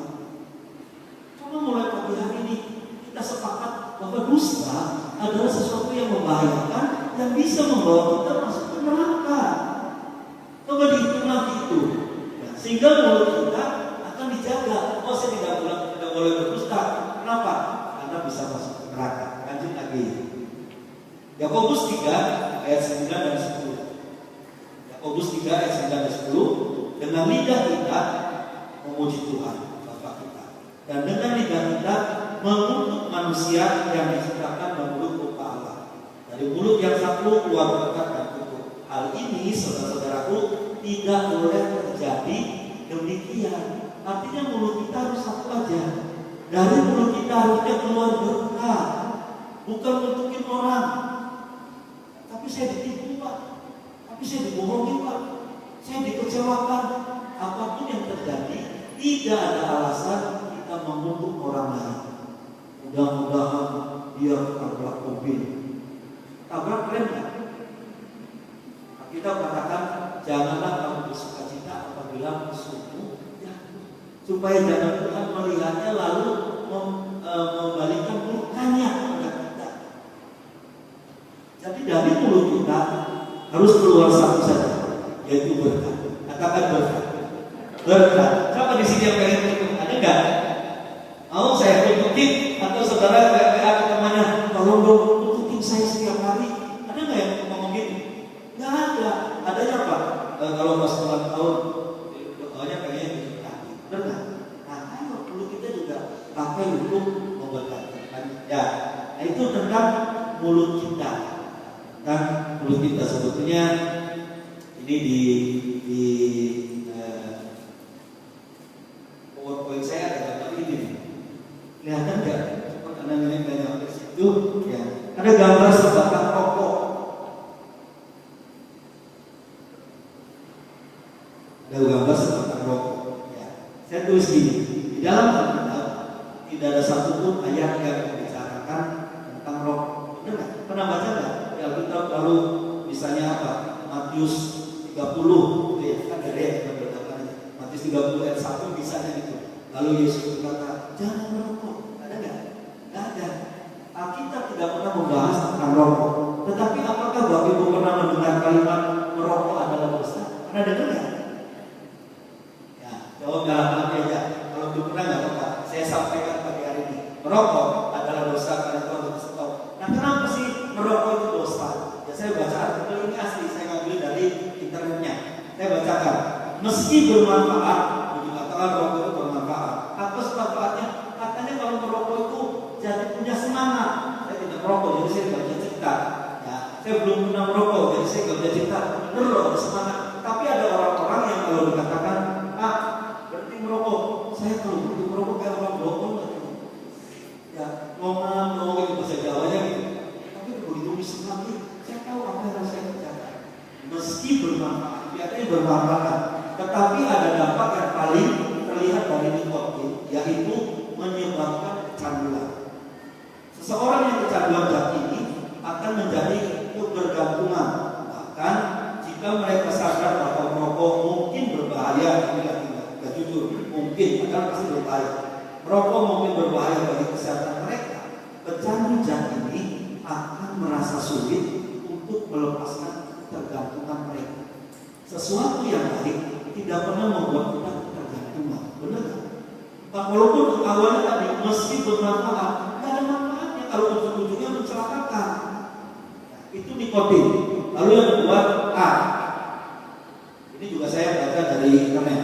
Cuma mulai pagi hari ini kita sepakat bahwa dusta adalah sesuatu yang membahayakan, yang bisa membawa kita masuk ke neraka. Coba dihitung lagi itu, sehingga mulut kita akan dijaga. Oh, saya tidak boleh berdusta. Kenapa? Karena bisa masuk ke neraka. Lanjut lagi. Yakobus 3 ayat 9 dan 10. Yakobus 3 ayat 9 dan 10. Dengan lidah kita memuji Tuhan Bapa kita, dan dengan lidah kita mengutuk manusia yang diciptakan menurut rupa Allah. Dari mulut yang satu keluar berkat dan kutuk. Hal ini saudara-saudaraku tidak boleh terjadi demikian. Artinya mulut kita harus satu aja. Dari mulut kita harusnya keluar berkah, bukan untukin orang. Tapi saya ditipu Pak, tapi saya dibohongi Pak, saya dikecewakan. Apapun yang terjadi, tidak ada alasan kita mengutuk orang lain. Mudah-mudahan dia tabrak mobil. Tabrak keren kan? Kita katakan janganlah kamu bersuka cita apabila musuhmu jatuh, supaya jangan Tuhan melihatnya lalu membalikkan murkanya kepada kita. Jadi dari mulut kita harus keluar satu saja, yaitu berkat. Katakan berkat. Berkat. Siapa di sini yang pengen tutup? Ada nggak? Mau saya tutukin atau saudara WA ke temannya, tolong dong tutukin saya setiap hari. Ada nggak yang ngomong gitu? Nggak ada. Adanya apa? Kalau pas ulang tahun doanya pengen berkat. Berkat. Nah, kalau perlu kita juga pakai untuk memberkati. Ya, nah itu tentang mulut kita. Tentang mulut kita sebetulnya ini di PowerPoint saya ada gambar ini. Kelihatan nggak? Karena ini nggak nyampe situ. Ya, ada gambar sebatang rokok. Ada gambar sebatang rokok. Ya, saya tulis gini. Di dalam Alkitab tidak ada satupun ayat yang membicarakan tentang rokok. Benar nggak? Pernah baca nggak? Di Alkitab lalu misalnya apa? Matius 30 gitu ya, kan ada yang berkata Matius 30 ayat 1 misalnya gitu. Lalu Yesus berkata, jangan merokok. Ada nggak? Nggak ada. Alkitab tidak pernah membahas tentang rokok. Tetapi apakah Bapak Ibu pernah mendengar kalimat merokok adalah dosa? Pernah dengar nggak? Ya, jawab dalam hati aja. Kalau belum pernah nggak apa-apa. Saya sampaikan pagi hari ini. Merokok adalah dosa karena Tuhan harus tahu. Nah, kenapa sih merokok itu dosa? Ya, saya baca artikel ini asli. Saya ngambil dari internetnya. Saya bacakan. Meski bermanfaat, dikatakan rokok itu bermanfaat. Apa manfaatnya? Katanya kalau merokok itu jadi punya semangat. Saya tidak merokok, jadi saya tidak bisa cerita. Ya, saya belum pernah merokok, jadi saya tidak bisa cerita. Benar loh, ada semangat. Tapi ada orang-orang yang kalau dikatakan, berhenti merokok. Saya kalau berhenti merokok kayak orang bohong gitu. Ya, ngomong itu bahasa Jawanya gitu. Tapi begitu misalnya, saya tahu apa yang harus saya kerjakan. Meski bermanfaat, biasanya bermanfaat. Tetapi ada dampak yang paling terlihat dari nikotin, yaitu menyebabkan kecanduan. Seseorang yang kecanduan zat ini akan menjadi kebergantungan. Bahkan jika mereka sadar bahwa merokok mungkin berbahaya, tidak jujur, mungkin akan pasti berbahaya. Merokok mungkin berbahaya bagi kesehatan mereka. Pecandu zat ini akan merasa sulit untuk melepaskan ketergantungan mereka. Sesuatu yang baik tidak pernah membuat kita ketergantungan, benar kan? Walaupun awalnya tadi meski bermanfaat, tidak ada manfaatnya kalau ujung-ujungnya mencelakakan. Itu nikotin. Lalu yang kedua, ini juga saya baca dari internet.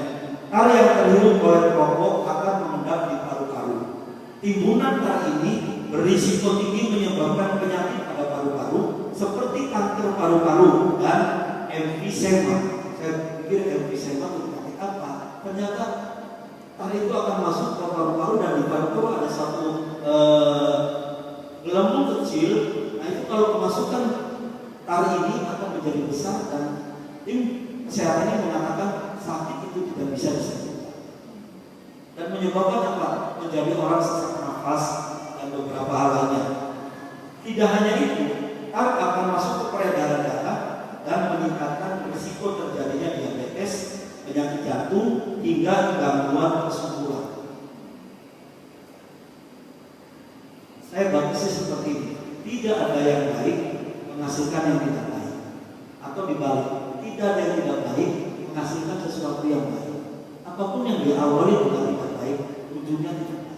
Tar yang terhirup oleh rokok akan mengendap di paru-paru. Timbunan tar ini berisiko tinggi menyebabkan penyakit pada paru-paru seperti kanker paru-paru dan emfisema. Saya pikir emfisema itu penyakit apa? Ternyata tar itu akan masuk ke paru-paru dan di paru-paru ada satu gelembung kecil. Nah itu kalau kemasukan tar ini akan menjadi besar dan tim kesehatannya mengatakan sakit itu tidak bisa disembuhkan dan menyebabkan apa? Menjadi orang sesak nafas dan beberapa hal lainnya. Tidak hanya itu, tar akan masuk ke peredaran darah dan meningkatkan risiko terjadinya diabetes, penyakit jantung, hingga gangguan kesuburan. Saya batasi seperti ini. Tidak ada yang baik menghasilkan yang tidak baik, atau dibalik, tidak ada yang tidak baik menghasilkan sesuatu yang baik. Apapun yang diawali dengan tidak baik, ujungnya tidak baik.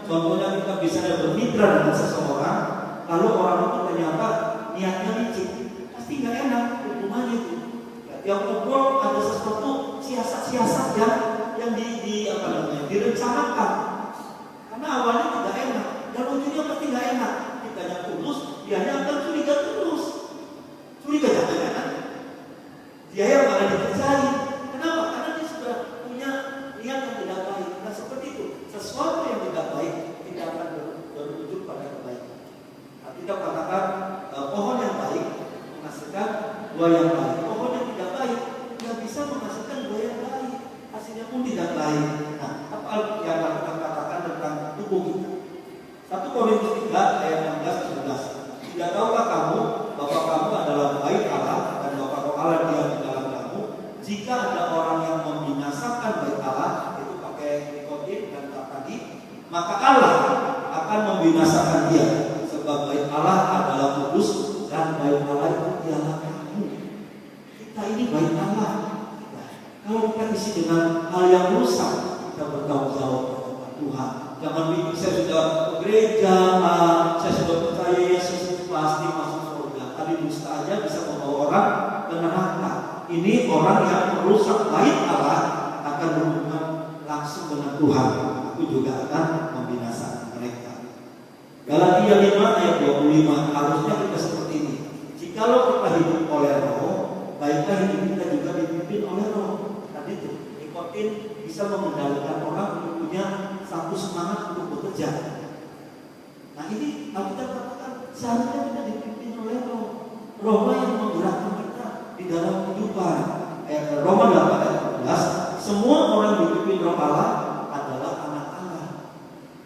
Contohnya kita bisa bermitra dengan seseorang, lalu orang itu ternyata niatnya licik, pasti nggak enak hubungannya itu. Tiap ngobrol ada sesuatu siasat-siasat yang direncanakan, karena awalnya tidak enak dan ujungnya pasti nggak enak. Kita yang tulus, dia akan curiga terus, curiga jangan-jangan dia yang malah dikerjain. Kenapa? Karena dia sudah punya niat yang tidak baik. sesuatu yang tidak baik tidak akan berujung pada kebaikan. Kita katakan pohon yang baik menghasilkan buah yang baik. Pohon yang tidak baik tidak bisa menghasilkan buah yang baik. Hasilnya pun tidak baik. Nah, apa yang kita katakan tentang tubuh kita? 1 Korintus 3 ayat 16-17. Tidak tahukah kamu bahwa kamu adalah bait Allah dan bahwa Roh Allah diam di dalam kamu? Jika ada orang yang membinasakan bait Allah, itu pakai nikotin dan tadi, maka Allah akan membinasakan dia. Sebab bait Allah adalah kudus dan bait Allah itu ialah kamu. Kita ini bait Allah. Kalau kita isi dengan hal yang rusak, kita bertanggung jawab kepada Tuhan. Jangan pikir saya sudah ke gereja, saya sudah percaya Yesus pasti masuk surga. Tadi dusta aja bisa membawa orang ke neraka. Ini orang yang merusak bait Allah akan berhubungan langsung dengan Tuhan. Aku juga akan membinasakan mereka. Galatia 5 ayat 25. Harusnya kita seperti ini. Jikalau kita hidup oleh Roh, baiklah hidup kita juga dipimpin oleh Roh. Tadi itu nikotin bisa mengendalikan orang untuk punya satu semangat untuk bekerja. Nah ini kalau kita katakan seharusnya kita dipimpin oleh Roh. Roh yang menggerakkan kita di dalam kehidupan. Roma 8 ayat 14. Semua orang yang dipimpin Roh Allah adalah anak Allah.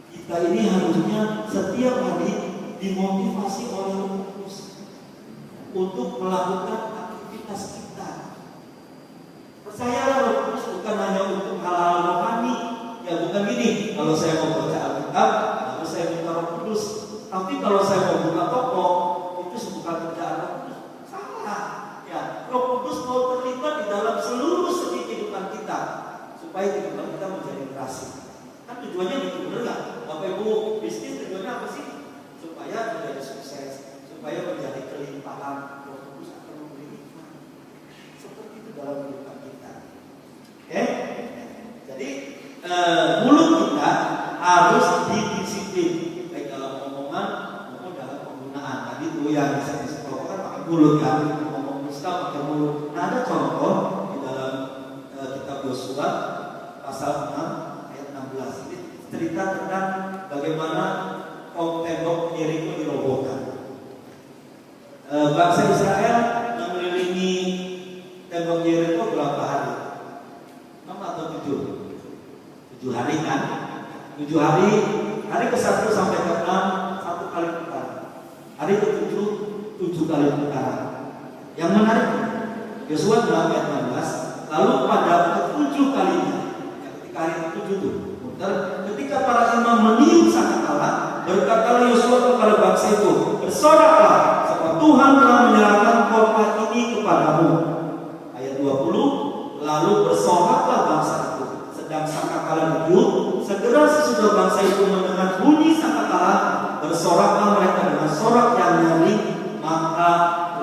Kita ini harusnya setiap hari dimotivasi oleh Roh Kudus untuk melakukan aktivitas kita. Percayalah Roh Kudus bukan hanya untuk hal-hal rohani. Ya bukan gini, kalau saya mau baca Alkitab, lalu saya minta Roh Kudus. Tapi kalau saya mau buka toko, itu bukan kerjaan Roh Kudus. Salah. Ya, Roh Kudus mau terlibat di dalam seluruh segi kehidupan kita supaya kehidupan kita menjadi berhasil. Kan tujuannya gitu, benar nggak? Bapak Ibu bisnis tujuannya apa sih? Supaya menjadi sukses, supaya menjadi kelimpahan. Roh Kudus akan memberi hikmat. Seperti itu dalam kehidupan kita. Oke? Jadi mulut kita harus didisiplin baik dalam omongan maupun dalam penggunaan. Tadi itu yang saya disebutkan pakai mulut kan, ngomong dusta pakai mulut. Nah ada contoh di dalam kitab Yosua pasal 6 ayat 16. Ini cerita tentang bagaimana tembok Yeriko dirobohkan. Bangsa Israel mengelilingi tembok Yeriko berapa hari? 6 atau 7? 7 hari kan? 7 hari, hari ke-1 sampai ke-6 1 kali putaran. Hari ke-7 7 kali putaran. Yang menarik Yosua 6 ayat 16. Lalu pada ke-7 kalinya, ya, ketika hari ke-7 itu muter, ketika para imam meniup sangkakala, berkatalah Yosua kepada bangsa itu, bersoraklah, sebab Tuhan telah menyerahkan kota ini kepadamu. Ayat 20. Lalu bersoraklah bangsa itu. Sedang sangkakala ditiup, segera sesudah bangsa itu mendengar bunyi sangkakala, bersoraklah mereka dengan sorak yang nyaring, maka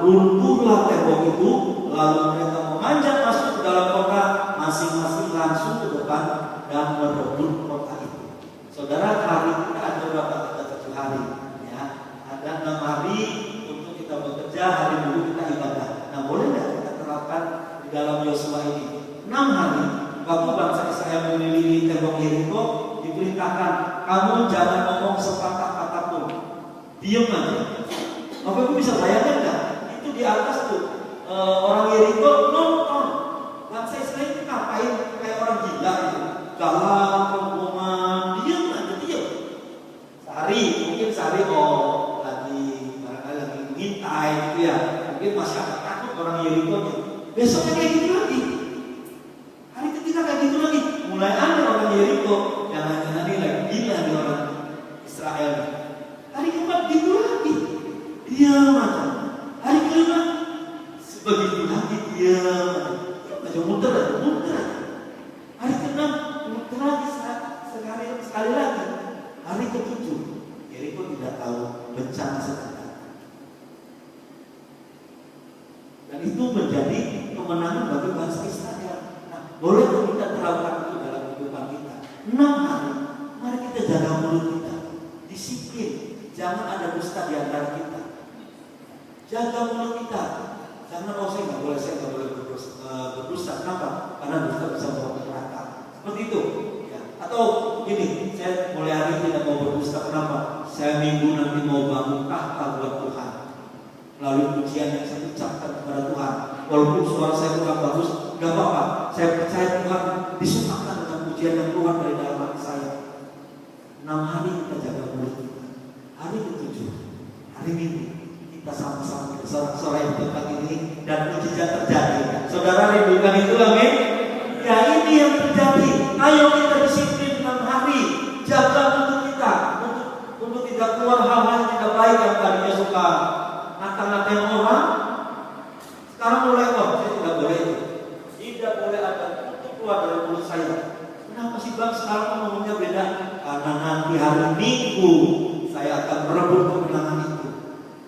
runtuhlah tembok itu. Lalu mereka memanjat masuk ke dalam kota, masing-masing langsung ke depan dan merebut kota itu. Saudara, hari kita ada berapa? Ada 7 hari, ya. Ada 6 hari untuk kita bekerja, hari Minggu kita ibadah. Nah, boleh nggak kita terapkan di dalam Yosua ini? 6 hari. Waktu bangsa Israel mengelilingi tembok Yeriko, diperintahkan, kamu jangan ngomong sepatah kata pun, diam aja. Bapak Ibu bisa bayangkan nggak? Itu di atas tuh orang Yeriko nonton. Bangsa Israel itu ngapain? Kayak orang gila gitu. Dalam pengumuman, diam aja, diam. Sehari lagi barangkali lagi ngintai gitu ya. Mungkin masih agak takut orang Yeriko. Besoknya kayak gitu lagi. Hari ketiga kayak gitu lagi. Mulai ada orang Yeriko yang nanti lagi gila di orang Israel. Hari keempat gitu lagi. Diam aja. Hari kelima begitu lagi diam aja. Muter. Hari keenam muter lagi sekali lagi. Hari ketujuh Yeriko tidak tahu bencana sedang. Dan itu menjadi kemenangan bagi bangsa Israel. Boleh kita terapkan itu dalam kehidupan kita. 6 hari, mari kita jaga mulut kita, disiplin, jangan ada dusta di antara kita. Jaga mulut kita, jangan saya nggak boleh berdusta. Kenapa? Karena dusta bisa membawa neraka. Seperti itu. Ya. Atau gini, saya saya minggu nanti mau bangun tahta buat Tuhan. Melalui pujian yang saya ucapkan kepada Tuhan. Walaupun suara saya kurang bagus, gak apa-apa. Saya percaya Tuhan disukakan dengan pujian yang keluar dari dalam hati saya. 6 hari kita jaga mulut kita. Hari ke-7, hari Minggu, kita sama-sama bersorak-sorai di tempat ini dan mujizat terjadi. Saudara rindukan itu, amin? Ya, ini yang terjadi. Ayo kita disiplin 6 hari, jaga mulut kita untuk tidak keluar hal-hal yang tidak baik yang tadinya suka ngata-ngatain orang. Sekarang mulai saya tidak boleh itu. Tidak boleh ada untuk keluar dari mulut saya. Kenapa sih Bang sekarang ngomongnya beda? Karena nanti hari Minggu saya akan merebut kemenangan itu.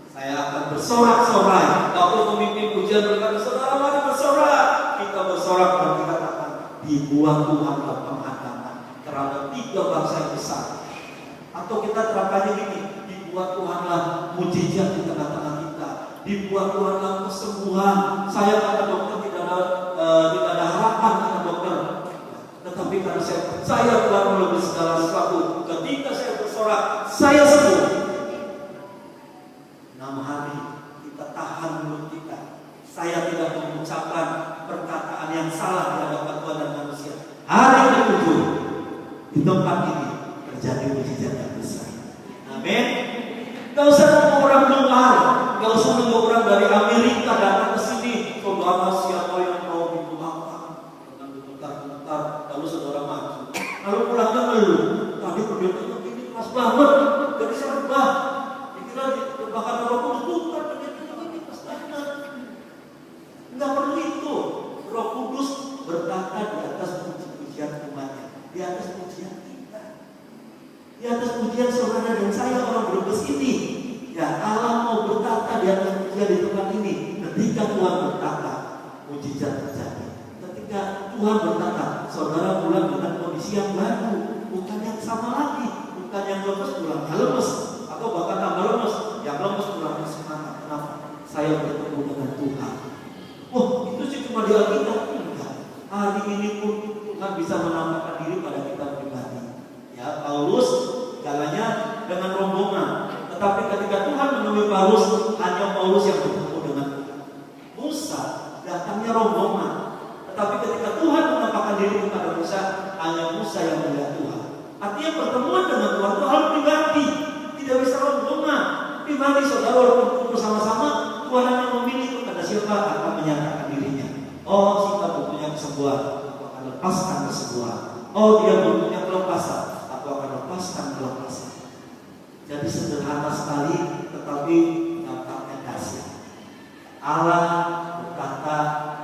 Saya akan bersorak-sorai. Waktu pemimpin pujian berkata, saudara mari bersorak. Kita bersorak dan kita katakan, dibuat Tuhanlah penghadangan terhadap 3 bangsa yang besar. Atau kita terangkannya gini, dibuat Tuhanlah mujizat di tengah-tengah kita. Dibuat Tuhanlah kesembuhan. Saya kata dokter tidak ada harapan kata dokter. Tetapi karena saya percaya Tuhan melebihi segala sesuatu, ketika saya bersorak, saya sembuh. 6 hari kita tahan mulut kita. Saya tidak mengucapkan perkataan yang salah di hadapan Tuhan dan manusia. Hari ke-7 di tempat ini terjadi mujizat yang besar. Amin. Gak usah nunggu orang luar, gak usah nunggu orang dari Amerika datang ke sini. Saudara siapa yang mau didoakan? Dengan bentar-bentar, lalu saudara maju. Lalu pulangnya ngeluh. Tadi pendeta ini keras banget, jadi saya rubah. Dikira bahkan Roh Kudus bukan pendeta ini keras banget. Enggak perlu itu. Roh Kudus berkata di atas puji-pujian umatnya, di atas pujian kita, di atas pujian saudara dan saya orang Brebes ini. Ya, Allah mau berkata di atas pujian di tempat ini. Ketika Tuhan berkata, mujizat terjadi. Ketika Tuhan berkata, saudara pulang dengan kondisi yang baru, bukan yang sama lagi, bukan yang lemes pulangnya lemes, atau bahkan tambah lemes, yang lemes pulangnya semangat. Kenapa? Saya bertemu dengan Tuhan. Oh, itu sih cuma di Alkitab. Enggak. Hari ini pun Tuhan bisa menampakkan diri pada kita pribadi. Ya, Paulus jalannya dengan rombongan. Tetapi ketika Tuhan menemui Paulus, hanya Paulus yang bertemu dengan Tuhan. Musa datangnya rombongan. Tetapi ketika Tuhan menampakkan diri kepada Musa, hanya Musa yang melihat Tuhan. Artinya pertemuan dengan Tuhan itu hal pribadi, tidak bisa rombongan. Pribadi saudara walaupun bersama-sama, Tuhan hanya memilih kepada siapa akan menyatakan dirinya. Oh, kita butuhnya kesembuhan, aku akan lepaskan kesembuhan. Oh, dia butuhnya kelepasan, aku akan lepaskan kelepasan. Jadi sederhana sekali, tetapi dampaknya dahsyat. Allah berkata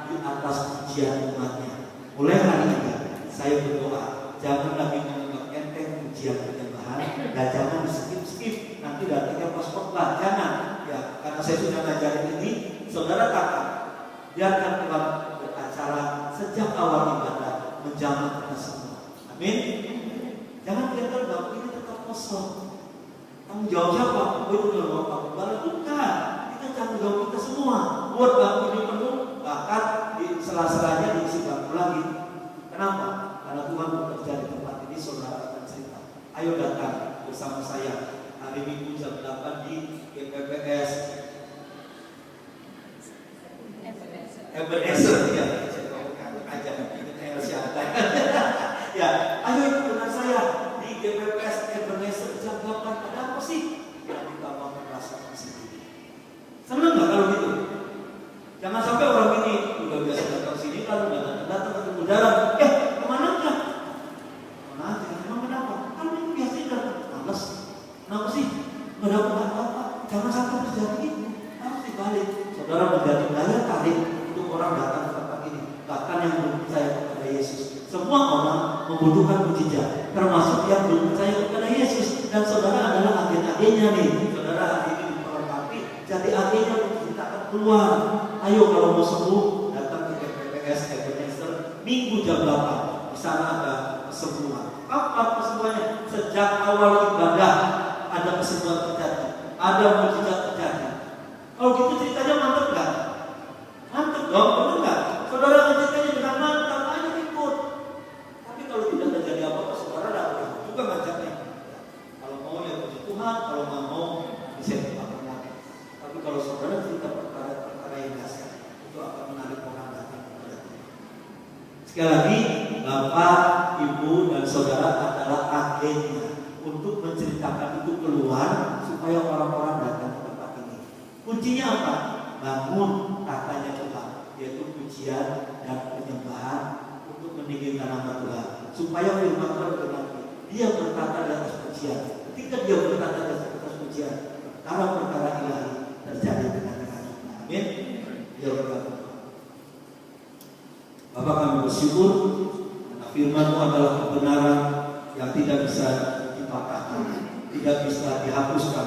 di atas pujian umatnya. Mulai hari ini saya berdoa, jangan lagi menganggap enteng pujian penyembahan dan jangan skip. Nanti datangnya pas khotbah, jangan. Ya, karena saya sudah ngajarin ini, saudara kata, biarkan Tuhan beracara sejak awal ibadah menjamah kita semua. Amin. Jangan kelihatan bahwa ini tetap kosong. Tanggung jawab siapa? Oh, itu adalah Bapak Gembala. Bukan. Itu tanggung jawab kita semua. Buat bangku ini penuh, bahkan di sela-selanya diisi bangku lagi. Kenapa? Karena Tuhan bekerja di tempat ini, saudara akan cerita. Ayo datang bersama saya hari Minggu jam 8 di GPPS Ebenezer. Ya, aja ya, ayo ikut dengan saya di GPPS Ebenezer jam 8. Ada apa sih? Yang kita mau merasakan sendiri. Senang nggak kalau gitu? Jangan sampai orang ini udah biasa datang sini lalu datang ketemu dalam. Kemana aja? Kemana aja? Emang kenapa? Kan ini biasanya datang. Males. Kenapa sih? Nggak dapat apa-apa. Jangan sampai terjadi itu. Harus dibalik. Saudara menjadi daya tarik untuk orang datang ke tempat ini. Bahkan yang belum percaya kepada Yesus. Semua orang membutuhkan mujizat, termasuk yang belum percaya kepada Yesus. Dan saudara adalah agen-agennya nih. Saudara hari ini diperlengkapi, jadi agennya kita akan keluar. Ayo kalau mau sembuh, datang ke GPPS Ebenezer Minggu jam 8. Di sana ada kesembuhan. Apa kesembuhannya? Sejak awal ibadah ada kesembuhan terjadi, ada mujizat terjadi. Kalau gitu ceritanya mantap nggak? Mantap dong, benar nggak? Saudara ceritanya dengan mantap, ayo ikut. Tapi kalau tidak terjadi apa-apa, saudara dapat juga ngajaknya. Kalau mau ya puji Tuhan, kalau Sekali lagi, Bapak, Ibu, dan Saudara adalah agennya untuk menceritakan itu keluar supaya orang-orang datang ke tempat ini. Kuncinya apa? Bangun tatanya Tuhan, yaitu pujian dan penyembahan untuk meninggikan nama Tuhan. Supaya firman Tuhan berkata, dia berkata di atas pujian. Ketika dia berkata di atas pujian, perkara-perkara ilahi terjadi di tengah-tengah kita. Amin. Dia berkata, Bapak, kami bersyukur karena firman-Mu adalah kebenaran yang tidak bisa dipatahkan, tidak bisa dihapuskan.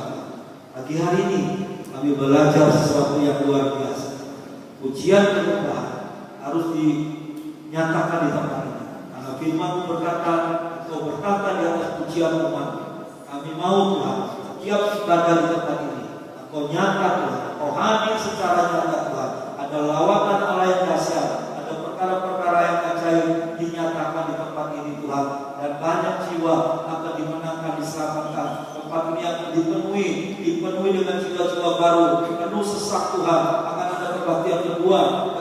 Pagi hari ini kami belajar sesuatu yang luar biasa. Pujian penyembahan harus dinyatakan di tempat ini. Karena firman-Mu berkata, Engkau berkata di atas pujian umat. Kami mau Tuhan, setiap ibadah di tempat ini Engkau nyata Tuhan, Engkau hadir secara nyata Tuhan. Ada lawakan Allah yang dahsyat, perkara-perkara yang ajaib dinyatakan di tempat ini Tuhan, dan banyak jiwa akan dimenangkan, diselamatkan. Tempat ini akan dipenuhi dengan jiwa-jiwa baru, penuh sesak Tuhan. Akan ada kebaktian kedua,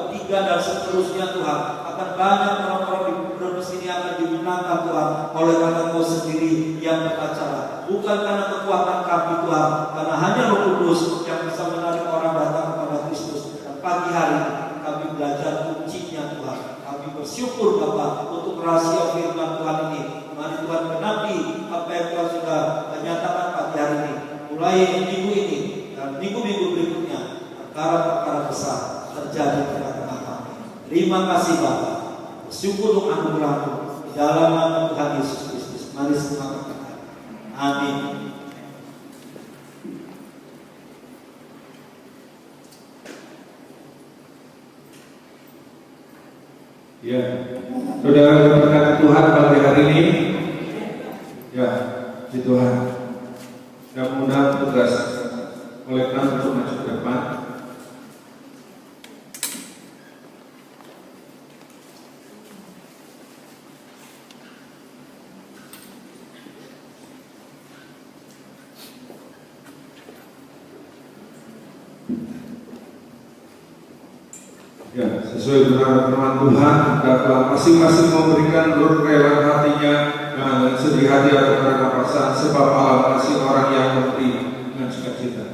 ketiga, dan seterusnya Tuhan. Akan banyak orang-orang di Brebes ini akan dimenangkan Tuhan, oleh karena Kau sendiri yang beracara, bukan karena kekuatan kami Tuhan, karena hanya Roh Kudus yang bisa menarik orang datang kepada Kristus. Dan pagi hari ini kami belajar kuncinya Tuhan. Kami bersyukur Bapa untuk rahasia firman Tuhan ini. Mari Tuhan genapi apa yang Tuhan sudah nyatakan pagi hari ini. Mulai minggu ini dan minggu-minggu berikutnya, perkara-perkara besar terjadi di tengah-tengah kami. Terima kasih Bapa. Bersyukur untuk anugerah-Mu di dalam nama Tuhan Yesus Kristus. Mari semua katakan amin. Ya, saudara berkat Tuhan pagi hari ini, ya, di Tuhan. Mudah-mudahan tugas oleh kami untuk maju ke depan. Ya, sesuai dengan firman Tuhan, hendaklah masing-masing memberikan kerelaan hatinya dengan sedih hati atau karena paksaan, sebab Allah mengasihi orang yang memberi dengan sukacita.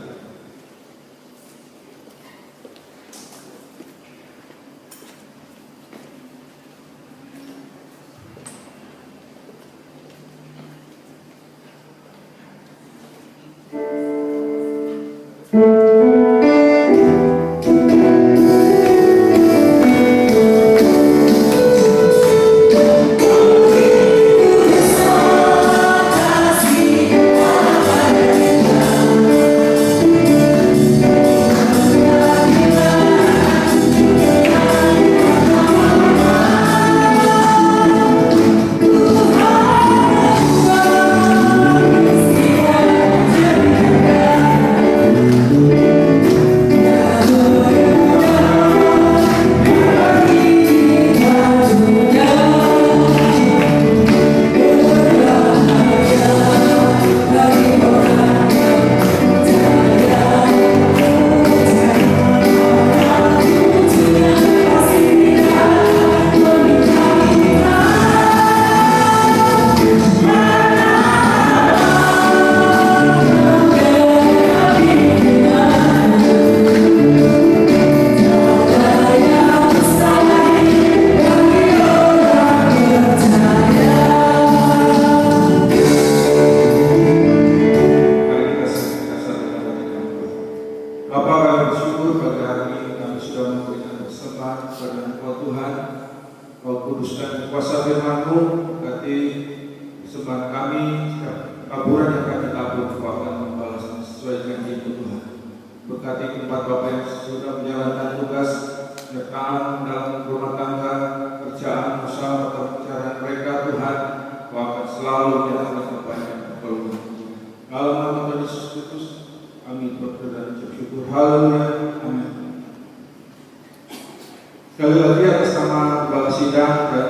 Sekali lagi atas nama Kepala Sidang dan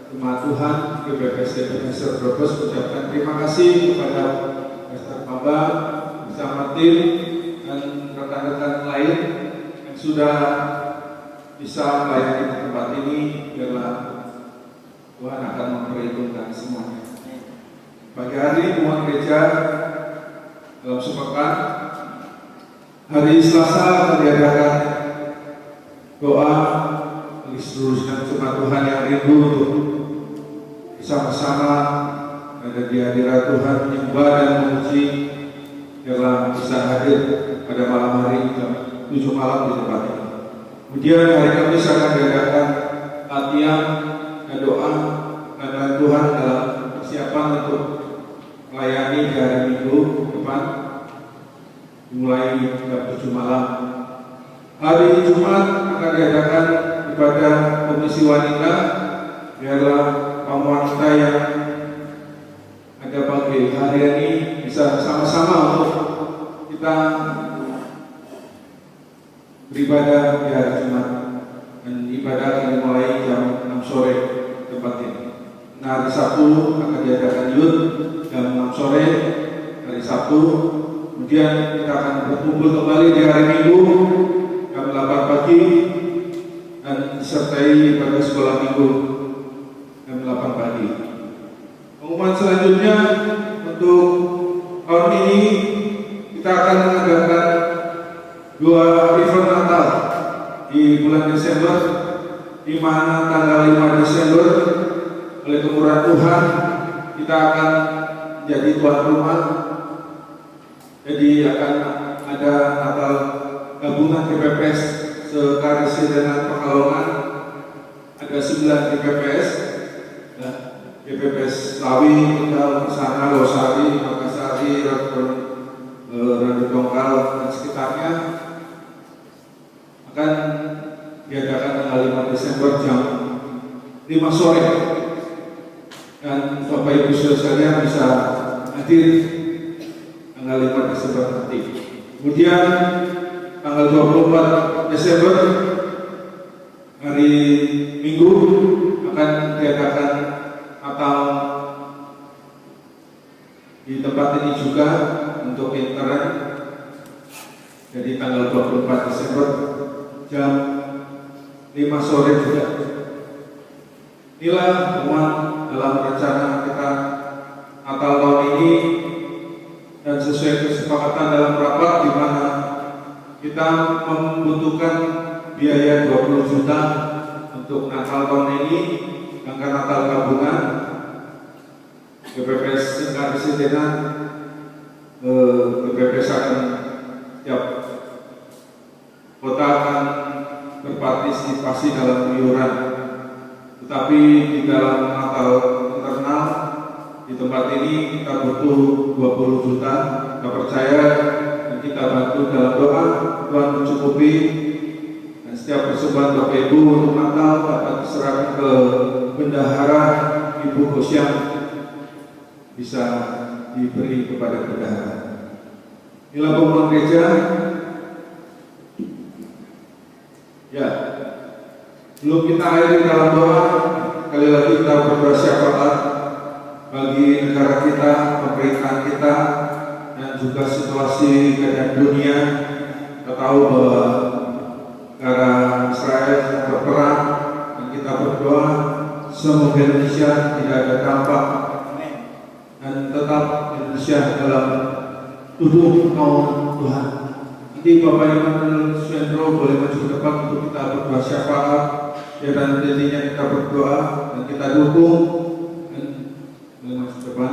Jemaat Tuhan GBPS Ebenezer Brebes ucapkan terima kasih kepada Pastor Maba bersama tim dan rekan-rekan lain yang sudah bisa melayani di tempat ini. Biarlah Tuhan akan memperhitungkan semuanya. Pagi hari umat gereja dalam sepekan, hari Selasa akan diadakan doa bagi seluruh jemaat Tuhan yang rindu untuk bersama-sama ada di hadirat Tuhan, menyembah dan memuji, biarlah bisa hadir pada malam hari jam 7 malam di tempat ini. Kemudian hari Kamis akan diadakan latihan dan doa dan Tuhan dalam persiapan untuk melayani di hari Minggu depan, dimulai jam 7 malam. Hari Jumat akan diadakan ibadah komisi wanita, biarlah kaum wanita yang ada pagi hari ini bisa sama-sama untuk kita beribadah di hari Jumat, dan ibadah akan dimulai jam 6 sore tempat ini. Nah, hari Sabtu akan diadakan yud jam 6 sore hari Sabtu. Kemudian kita akan berkumpul kembali di hari Minggu jam 8 pagi dan disertai pada sekolah minggu jam 8 pagi. Pengumuman selanjutnya untuk tahun ini kita akan mengadakan 2 event Natal di bulan Desember, di mana tanggal 5 Desember oleh kemurahan Tuhan kita akan menjadi tuan rumah. Jadi akan ada Natal gabungan GPPS se-Karesidenan Pekalongan, ada 9 GPPS, GPPS Lawi, Tegal, Kesana, Losari, Makassari, Randu Dongkal dan sekitarnya akan diadakan tanggal 5 Desember jam 5 sore, dan Bapak Ibu saudara bisa hadir tanggal 5 Desember nanti. Kemudian tanggal 24 Desember hari Minggu akan diadakan Natal di tempat ini juga untuk intern. Jadi tanggal 24 Desember jam 5 sore juga. Inilah temuan dalam rencana kita Natal tahun ini, dan sesuai kesepakatan dalam rapat di mana kita membutuhkan biaya 20 juta untuk Natal tahun ini, angka Natal gabungan GPPS Karesidenan, GPPS akan tiap kota akan berpartisipasi dalam iuran, tetapi di dalam Natal internal di tempat ini kita butuh 20 juta. Kita percaya dan kita bantu dalam doa, Tuhan mencukupi, dan setiap persembahan Bapak Ibu untuk Natal dapat diserahkan ke bendahara Ibu Kosyam, bisa diberi kepada bendahara. Inilah pengumuman gereja. Ya, belum kita akhiri dalam doa, sekali lagi kita berdoa syafaat bagi negara kita, pemerintahan kita, dan juga situasi keadaan dunia. Kita tahu bahwa negara Israel berperang, dan kita berdoa semoga Indonesia tidak ada dampak, dan tetap Indonesia dalam tubuh kaum Tuhan. Nanti Bapak Immanuel Sendro boleh maju ke depan untuk kita berdoa syafaat, dan nantinya kita berdoa dan kita dukung, dan boleh maju ke depan.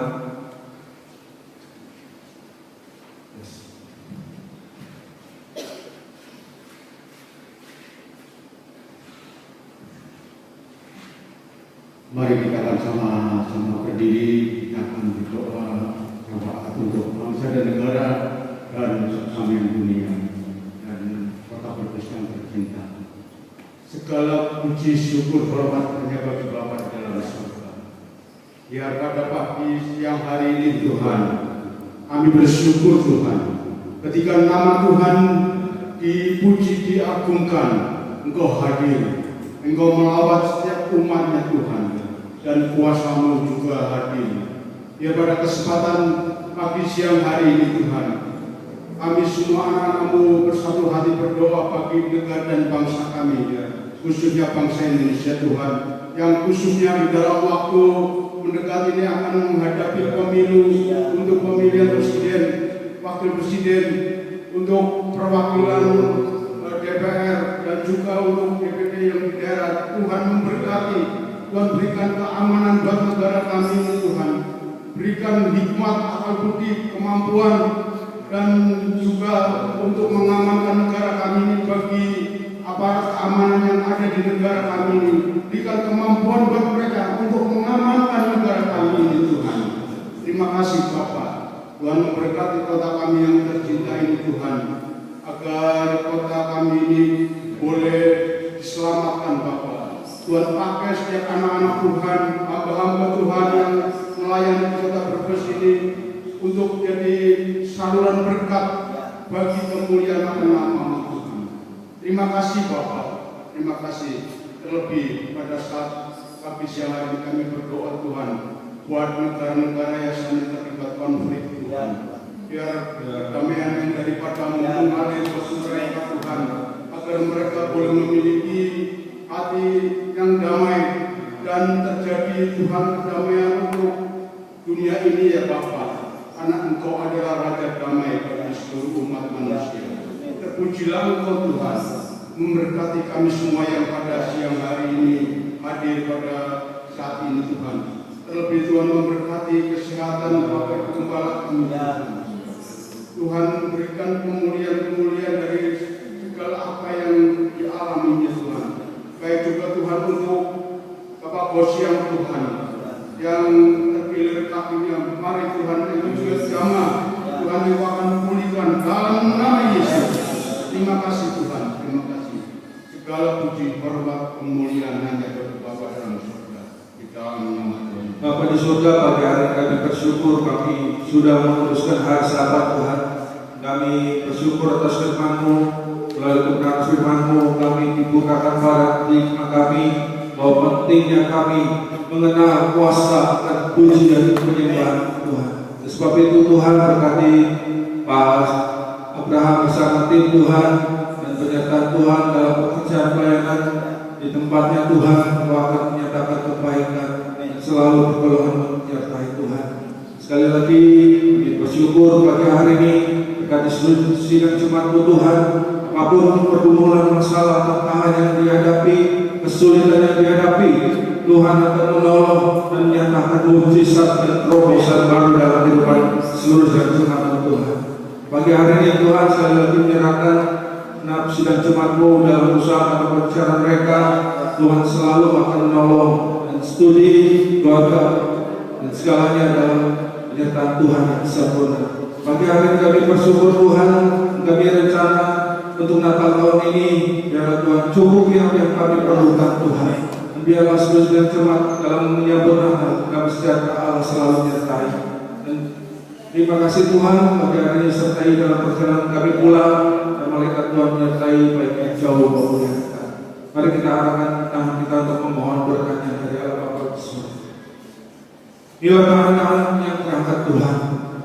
Mari kita akan sama-sama berdiri, kita akan berdoa syafaat untuk bangsa dan negara dan sesama dunia dan kota Kristen tercinta. Segala puji syukur hormat hanya bagi Bapa di dalam surga. Biar pada pagi siang hari ini Tuhan, kami bersyukur Tuhan, ketika nama Tuhan dipuji, diagungkan, Engkau hadir, Engkau melawat setiap umatnya Tuhan, dan kuasa-Mu juga hadir. Biar pada kesempatan pagi siang hari ini Tuhan, kami semua anak-anak-Mu bersatu hati berdoa bagi negara dan bangsa kami, ya. khususnya bangsa Indonesia Tuhan, yang khususnya di dalam waktu mendekat ini akan menghadapi pemilu untuk pemilihan presiden, wakil presiden, untuk perwakilan DPR dan juga untuk DPD yang di daerah. Tuhan memberkati, Tuhan berikan keamanan buat negara kami ini Tuhan. Berikan hikmat, akal budi, kemampuan, dan juga untuk mengamankan negara kami ini bagi aparat keamanan yang ada di negara kami ini. Berikan kemampuan buat mereka untuk mengamankan negara kami ini Tuhan. Terima kasih Bapak. Tuhan memberkati kota kami yang tercinta ini Tuhan, agar kota kami ini boleh diselamatkan Bapak. Tuhan pakai setiap anak-anak Tuhan, hamba-hamba Tuhan yang melayani kota Brebes ini untuk jadi saluran berkat bagi kemuliaan nama Tuhan. Terima kasih Bapak, terima kasih. Terlebih pada saat kami siang hari ini kami berdoa Tuhan buat negara-negara yang sedang terlibat konflik Tuhan, biar perdamaian yang daripada mengalir ke mereka Tuhan, agar mereka boleh memiliki hati yang damai dan terjadi Tuhan kedamaian untuk dunia ini ya Bapa. Karena Engkau adalah Raja damai bagi seluruh umat manusia. Terpujilah Engkau Tuhan, memberkati kami semua yang pada siang hari ini hadir pada saat ini Tuhan. Terlebih Tuhan memberkati kesehatan Bapak Gembala kami. Tuhan memberikan kemuliaan-kemuliaan dari segala apa yang dialaminya Tuhan. Baik juga Tuhan untuk Bapak Bosiang Tuhan yang terpilih kakinya. Mari Tuhan itu juga jamaah Tuhan yang akan pulihkan dalam nama Yesus. Terima kasih Tuhan, terima kasih. Segala puji, hormat, kemuliaan hanya bagi Bapa dalam surga. Di dalam nama Tuhan. Bapa di surga, pagi hari kami bersyukur kami sudah meneruskan hari Sabat Tuhan. Kami bersyukur atas firman-Mu, melalui kebenaran firman-Mu kami dibukakan pada telinga kami bahwa pentingnya kami mengenal kuasa dan puji dan penyembahan Tuhan. Sebab itu Tuhan berkati Pak Abraham bersama tim Tuhan dan penyertaan Tuhan dalam pekerjaan pelayanan di tempatnya Tuhan, Engkau akan menyatakan kebaikan dan selalu pertolongan menyertai Tuhan. Sekali lagi bersyukur pagi hari ini berkati seluruh sidang jemaat Tuhan, apapun pergumulan masalah tantangan yang dihadapi, kesulitan yang dihadapi, Tuhan akan menolong dan menyatakan mujizat dan terobosan baru dalam kehidupan seluruh jemaat Tuhan. Pagi hari ini Tuhan sekali lagi menyerahkan sidang jemaat-Mu dalam usaha atau pekerjaan mereka. Tuhan selalu akan menolong dan studi, doa dan segalanya dalam penyertaan Tuhan yang sempurna. Pagi hari ini kami bersyukur Tuhan, kami rencana untuk Natal tahun ini, biarlah Tuhan cukupi apa yang kami perlukan Tuhan. Biarlah seluruh jemaat dalam menyambut Natal, kami sejahtera Allah selalu menyertai. Dan terima kasih Tuhan, pagi hari ini sertai dalam perjalanan kami pulang, dan malaikat Tuhan menyertai baik yang jauh maupun yang dekat. Mari kita arahkan tangan kita untuk memohon berkatnya dari Allah Bapa di surga. Inilah tangan-tangan yang terangkat Tuhan,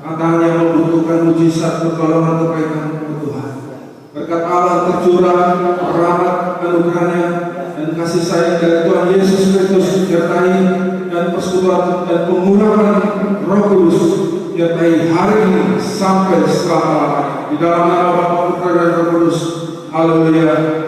tangan yang membutuhkan mujizat pertolongan kebaikan Tuhan. Berkat Allah tercurah rahmat anugerahnya dan kasih sayang dari Tuhan Yesus Kristus menyertai dan persekutuan dan pengurapan Roh Kudus menyertai hari ini sampai selama-lamanya. Di dalam nama Bapa, Putra dan Roh Kudus. Haleluya.